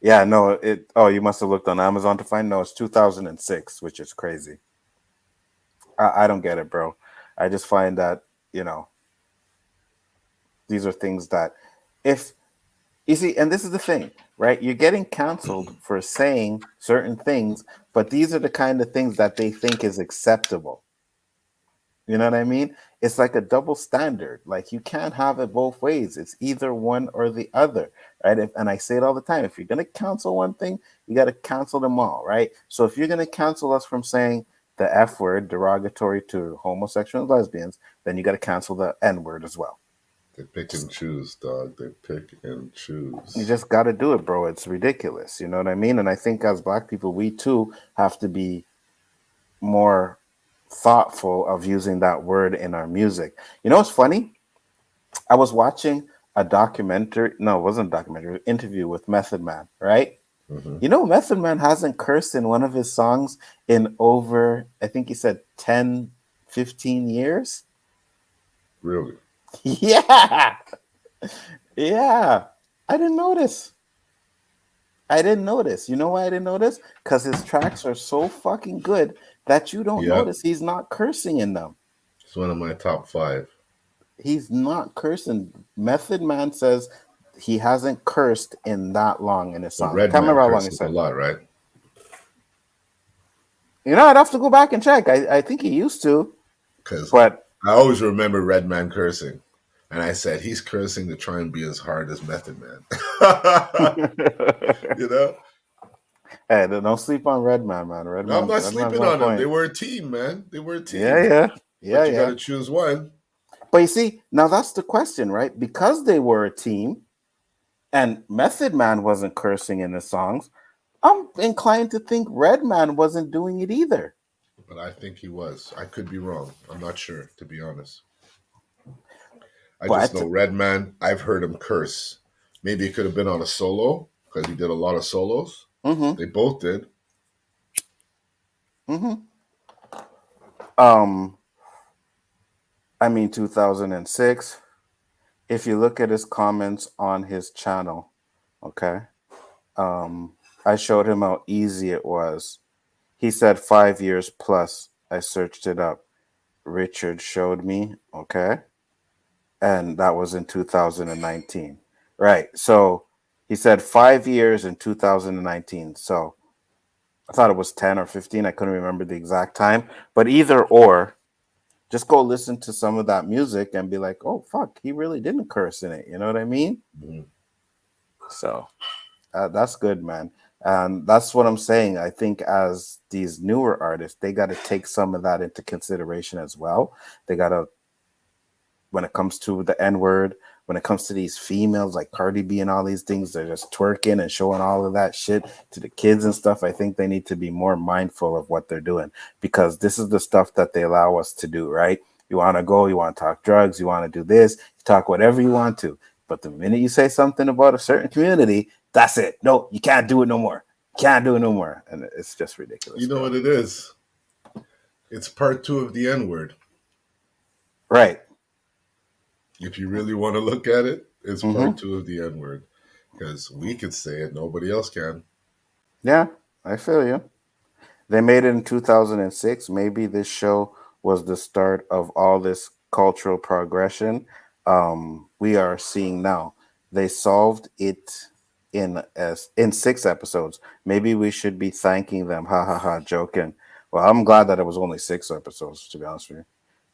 Yeah, no, it. Oh, you must have looked on Amazon to find. No, it's 2006, which is crazy. I don't get it, bro. I just find that, you know, these are things that, if you see, and this is the thing, right? You're getting canceled for saying certain things, but these are the kind of things that they think is acceptable. You know what I mean? It's like a double standard. Like, you can't have it both ways. It's either one or the other, right? And I say it all the time. If you're going to cancel one thing, you got to cancel them all, right? So if you're going to cancel us from saying the F word derogatory to homosexual and lesbians, then you got to cancel the N word as well. They pick and choose, dog. They pick and choose. You just got to do it, bro. It's ridiculous. You know what I mean? And I think as Black people, we too have to be more thoughtful of using that word in our music. You know what's funny? I was watching a documentary. No, it wasn't a documentary. Interview with Method Man, right? Mm-hmm. You know, Method Man hasn't cursed in one of his songs in over, I think he said 10, 15 years. Really? Yeah. Yeah. I didn't notice. You know why I didn't notice? Because his tracks are so fucking good that you don't notice he's not cursing in them. It's one of my top 5. He's not cursing. Method Man says he hasn't cursed in that long in his song. I can't remember how long he said. A lot, right? You know, I'd have to go back and check. I think he used to. But I always remember Redman cursing. And I said, he's cursing to try and be as hard as Method Man. You know? Hey, don't sleep on Redman, man. Redman, I'm not sleeping on them. They were a team, man. They were a team. Yeah. But you got to choose one. But you see, now that's the question, right? Because they were a team and Method Man wasn't cursing in his songs, I'm inclined to think Redman wasn't doing it either. But I think he was. I could be wrong. I'm not sure, to be honest. I just know Redman, I've heard him curse. Maybe it could have been on a solo, because he did a lot of solos. Mm-hmm. They both did. Mm-hmm. I mean, 2006. If you look at his comments on his channel, okay, I showed him how easy it was. He said 5 years plus. I searched it up. Richard showed me, okay, and that was in 2019. Right. So he said 5 years in 2019. So I thought it was 10 or 15. I couldn't remember the exact time. But either or, just go listen to some of that music and be like, oh, fuck, he really didn't curse in it. You know what I mean? Mm-hmm. So that's good, man. And that's what I'm saying. I think as these newer artists, they got to take some of that into consideration as well. They got to, when it comes to the N-word, when it comes to these females like Cardi B and all these things, they're just twerking and showing all of that shit to the kids and stuff. I think they need to be more mindful of what they're doing, because this is the stuff that they allow us to do, right? You want to go, you want to talk drugs, you want to do this, you talk whatever you want to. But the minute you say something about a certain community, that's it. No, you can't do it no more. Can't do it no more. And it's just ridiculous. You know what it is? It's part 2 of the N-word. Right. If you really want to look at it, it's part 2 of the N-word. Because we could say it, nobody else can. Yeah, I feel you. They made it in 2006. Maybe this show was the start of all this cultural progression we are seeing now. They solved it in 6 episodes. Maybe we should be thanking them. Ha ha ha! Joking. Well, I'm glad that it was only 6 episodes. To be honest with you,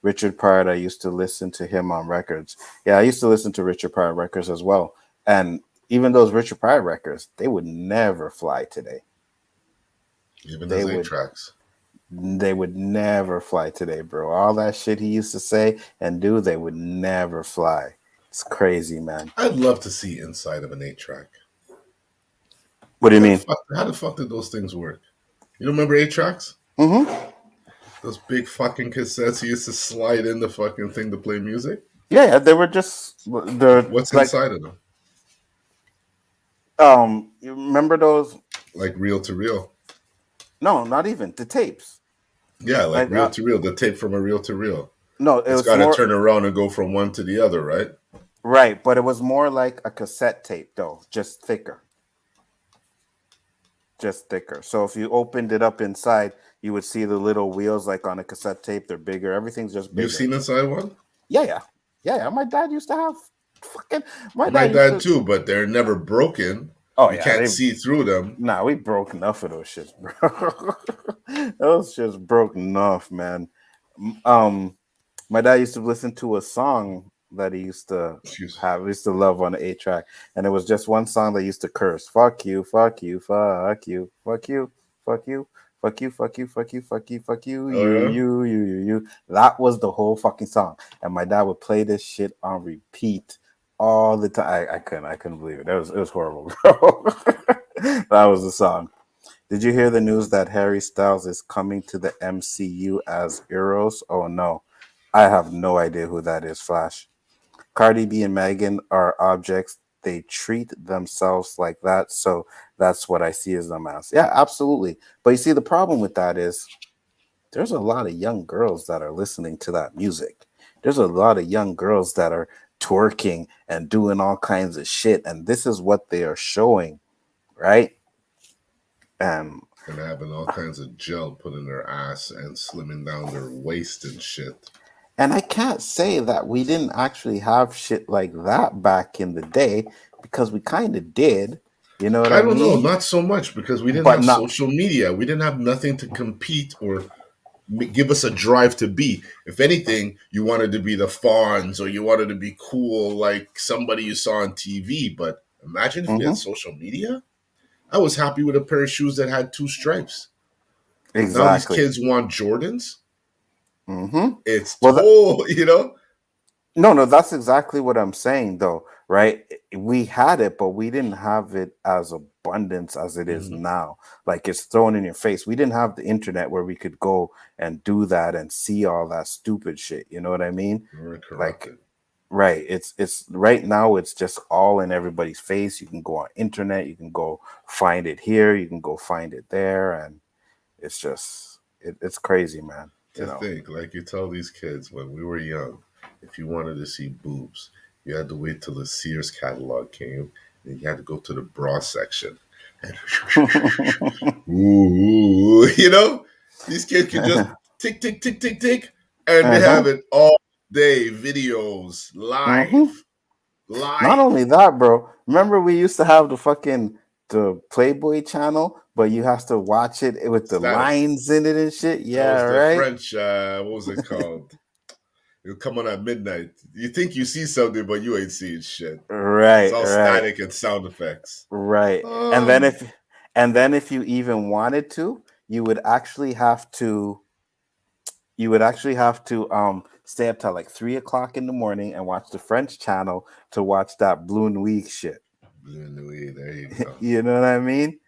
Richard Pryor. I used to listen to him on records. Yeah, I used to listen to Richard Pryor records as well. And even those Richard Pryor records, they would never fly today. Even They his would 8 tracks. they would never fly today, bro. All that shit he used to say and do, they would never fly. It's crazy, man. I'd love to see inside of an 8 track. What do you mean? How the fuck did those things work? You don't remember 8 tracks? Mm-hmm. Those big fucking cassettes you used to slide in the fucking thing to play music? Yeah, they were just they're What's like inside of them? you remember those? Like reel to reel. No, not even the tapes. Yeah, like reel to reel, the tape from a reel to reel. No, It's got to turn around and go from one to the other, right? Right, but it was more like a cassette tape, though, just thicker. Just thicker. So if you opened it up inside, you would see the little wheels like on a cassette tape. They're bigger. Everything's just bigger. You've seen inside one? Yeah. My dad used to have fucking. My dad too, but they're never broken. Oh, you yeah, can't see through them. Nah, we broke enough of those shits, bro. Those shits broke enough, man. My dad used to listen to a song that he used to have, used to love on the 8 track, and it was just one song that used to curse. Fuck you, fuck you, fuck you, fuck you, fuck you, fuck you, fuck you, fuck you, fuck you, fuck you, you. That was the whole fucking song, and my dad would play this shit on repeat all the time. I couldn't believe it. It was horrible, bro. That was the song. Did you hear the news that Harry Styles is coming to the MCU as Eros? Oh no, I have no idea who that is. Flash. Cardi B and Megan are objects. They treat themselves like that, so that's what I see as them as. Yeah, absolutely. But you see, the problem with that is there's a lot of young girls that are listening to that music. There's a lot of young girls that are twerking and doing all kinds of shit, and this is what they are showing, right? And having all kinds of gel put in their ass and slimming down their waist and shit. And I can't say that we didn't actually have shit like that back in the day, because we kind of did. You know what I mean? I don't know, not so much, because we didn't have social media. We didn't have nothing to compete or give us a drive to be. If anything, you wanted to be the Fonz, or you wanted to be cool like somebody you saw on TV. But imagine if we had social media. I was happy with a pair of shoes that had 2 stripes. Exactly. Now these kids want Jordans. Mm-hmm. It's you know. No, that's exactly what I'm saying, though, right? We had it, but we didn't have it as abundance as it is now. Like, it's thrown in your face. We didn't have the internet where we could go and do that and see all that stupid shit. You know what I mean? Like, right. It's right now. It's just all in everybody's face. You can go on internet. You can go find it here. You can go find it there, and it's just it's crazy, man. I think, like you tell these kids, when we were young, if you wanted to see boobs, you had to wait till the Sears catalog came, and you had to go to the bra section. And ooh, you know, these kids can just tick, tick, tick, tick, tick, and they have it all day, videos, live. Not only that, bro. Remember we used to have the Playboy channel, but you have to watch it with the lines in it and shit. Yeah, right. French, what was it called? It'll come on at midnight. You think you see something, but you ain't seeing shit. Right. It's all static and sound effects. Right. And then if you even wanted to, you would actually have to stay up till like 3:00 in the morning and watch the French channel to watch that Blue Nuit shit. Blue Nuit, there you go. You know what I mean?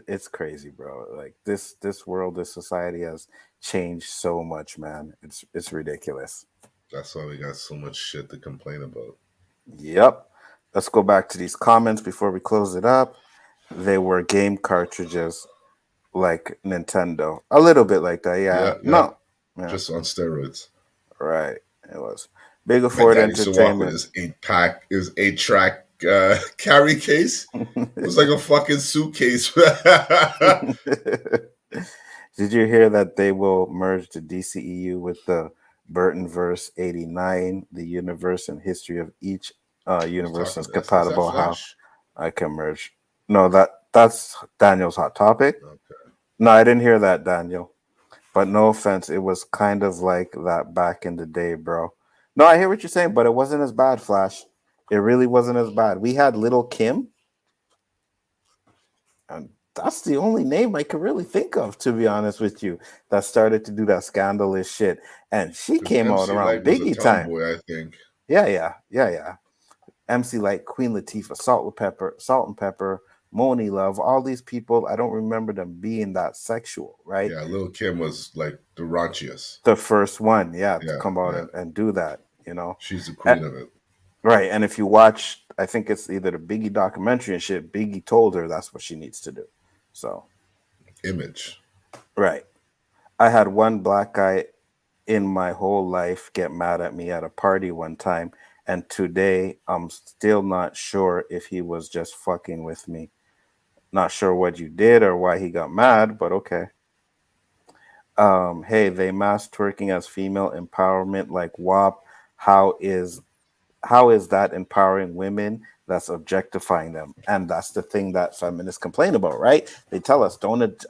It's crazy, bro. Like this world, this society has changed so much, man. It's ridiculous. That's why we got so much shit to complain about. Yep. Let's go back to these comments before we close it up. They were game cartridges like Nintendo. A little bit like that, yeah. No. Yeah. Just on steroids. Right. It was. Bigger Ford Entertainment. His 8-track carry case. It was like a fucking suitcase. Did you hear that they will merge the DCEU with the Burtonverse 89, the universe and history of each Who's universe talking? is Is that compatible? How Flash? I can merge? No, that's Daniel's hot topic. Okay. No, I didn't hear that, Daniel. But no offense, it was kind of like that back in the day, bro. No, I hear what you're saying, but it wasn't as bad, Flash. It really wasn't as bad. We had Little Kim, and that's the only name I could really think of, to be honest with you, that started to do that scandalous shit. And she Because came out MC around Light was a Biggie time. tomboy, I think. Yeah. MC Light, Queen Latifah, Salt and Pepper, Moni Love, all these people, I don't remember them being that sexual, right? Yeah, Lil Kim was like the raunchiest. The first one, yeah, to Yeah, come out yeah. and do that, you know. She's the And- queen of it. right. And if you watch, I think it's either the Biggie documentary and shit, Biggie told her that's what she needs to do. So, Image. right. I had one black guy in my whole life get mad at me at a party one time, and today I'm still not sure if he was just fucking with me. Not sure what you did or why he got mad, but okay. Hey, they mass twerking as female empowerment like WAP. How is how is that empowering women? That's objectifying them, and that's the thing that feminists complain about, right? They tell us don't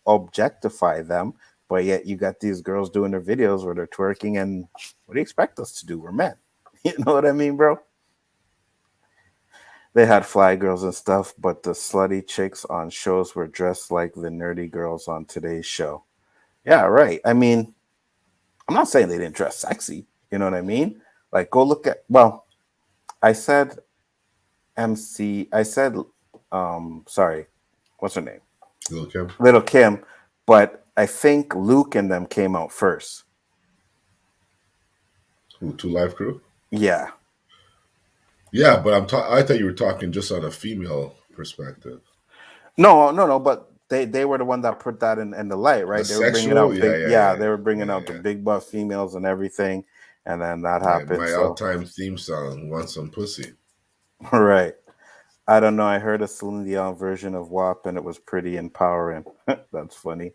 objectify them, but yet you got these girls doing their videos where they're twerking, and what do you expect us to do? We're men. You know what I mean, bro? They had fly girls and stuff, but the slutty chicks on shows were dressed like the nerdy girls on today's show. Yeah, right. I mean, I'm not saying they didn't dress sexy. You know what I mean? Like, go look at. Well, I said MC. I said, sorry, what's her name? Lil Kim. Little Kim, but I think Luke and them came out first. Who? Two Live Crew. Yeah. Yeah, but I thought you were talking just on a female perspective. No. But they were the one that put that in the light, right? The They were bringing sexual? out they were bringing out the big buff females and everything, and then that happened. My So all-time theme song, "Want Some Pussy." right. I don't know. I heard a Celine Dion version of WAP and it was pretty empowering. That's funny.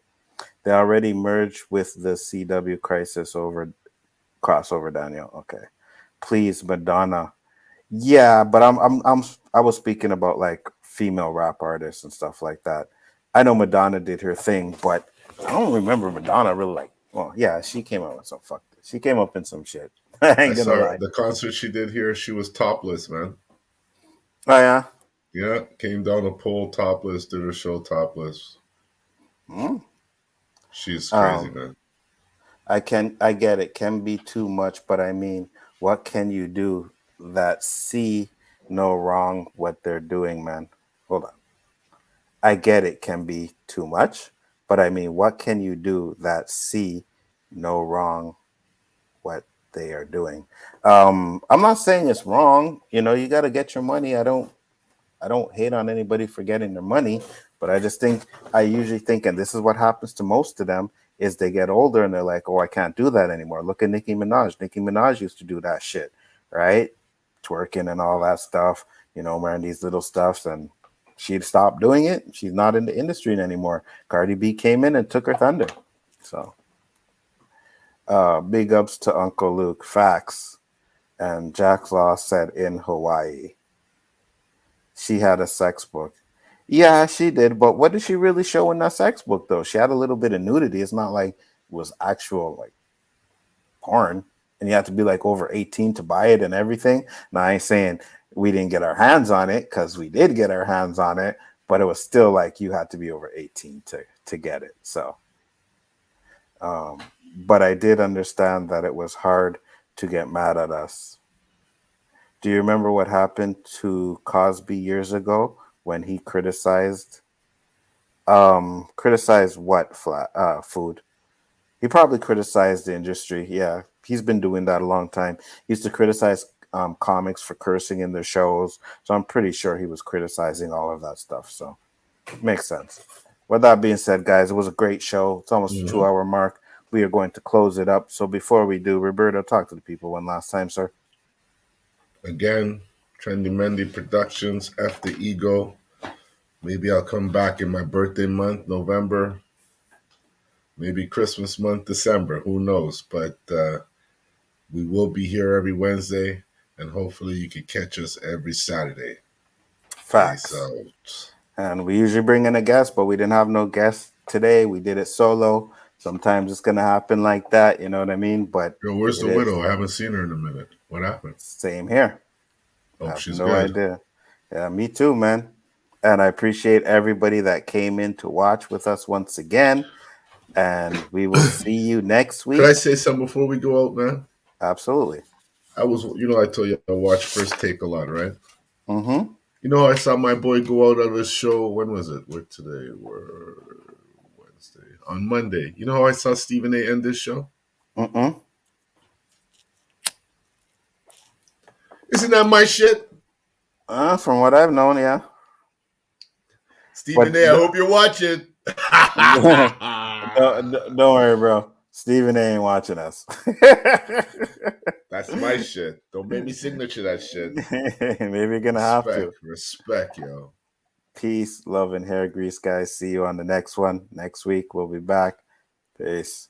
They already merged with the CW crisis over crossover, Daniel. Okay. Please, Madonna. Yeah, but I was speaking about like female rap artists and stuff like that. I know Madonna did her thing, but I don't remember Madonna really like. Well, yeah, she came out with some fuck. She came up in some shit. I I ain't gonna saw lie. the concert she did here. She was topless, man. Oh yeah. Yeah, came down a pole topless, did her show topless. She's crazy, man. I get it can be too much, but I mean, what can you do that see no wrong what they're doing, man? Hold on. I get it can be too much, but I mean, what can you do that see no wrong what they are doing? I'm not saying it's wrong. You know, you got to get your money. I don't hate on anybody for getting their money, but I usually think, and this is what happens to most of them, is they get older and they're like, oh, I can't do that anymore. Look at Nicki Minaj. Nicki Minaj used to do that shit, right? Twerking and all that stuff, you know, wearing these little stuffs, and she stopped doing it. She's not in the industry anymore. Cardi B came in and took her thunder. So big ups to Uncle Luke. Facts. And Jack Law said in Hawaii. She had a sex book. Yeah, she did. But what did she really show in that sex book, though? She had a little bit of nudity. It's not like it was actual like porn, and you have to be like over 18 to buy it and everything. Now, I ain't saying we didn't get our hands on it, because we did get our hands on it, but it was still like you had to be over 18 to get it. So, but I did understand that it was hard to get mad at us. Do you remember what happened to Cosby years ago when he criticized what food? He probably criticized the industry. Yeah, he's been doing that a long time. He used to criticize comics for cursing in their shows. So I'm pretty sure he was criticizing all of that stuff. So makes sense. With that being said, guys, it was a great show. It's almost a 2-hour mark. We are going to close it up. So before we do, Roberto, talk to the people one last time, sir. Again, Trendy Mendy Productions, F the Ego. Maybe I'll come back in my birthday month, November. Maybe Christmas month, December. Who knows? But we will be here every Wednesday, and hopefully you can catch us every Saturday. Facts. And we usually bring in a guest, but we didn't have no guest today. We did it solo. Sometimes it's gonna happen like that, you know what I mean? But Yo, where's the widow? I haven't seen her in a minute. What happened? Same here. Oh, I have she's no good. idea. Yeah, me too, man. And I appreciate everybody that came in to watch with us once again. And we will see you next week. Could I say something before we go out, man? Absolutely. I told you I watch First Take a lot, right? Mm-hmm. You know, I saw my boy go out of his show. When was it? What today? We're Wednesday. On Monday. You know how I saw Stephen A. end this show? Mm-mm. Isn't that my shit? From what I've known, yeah. Stephen A., I hope you're watching. Don't worry, bro. Stephen A. ain't watching us. That's my shit. Don't make me signature that shit. Maybe you're gonna have to. Respect, yo. Peace, love, and hair grease, guys. See you on the next one. Next week, we'll be back. Peace.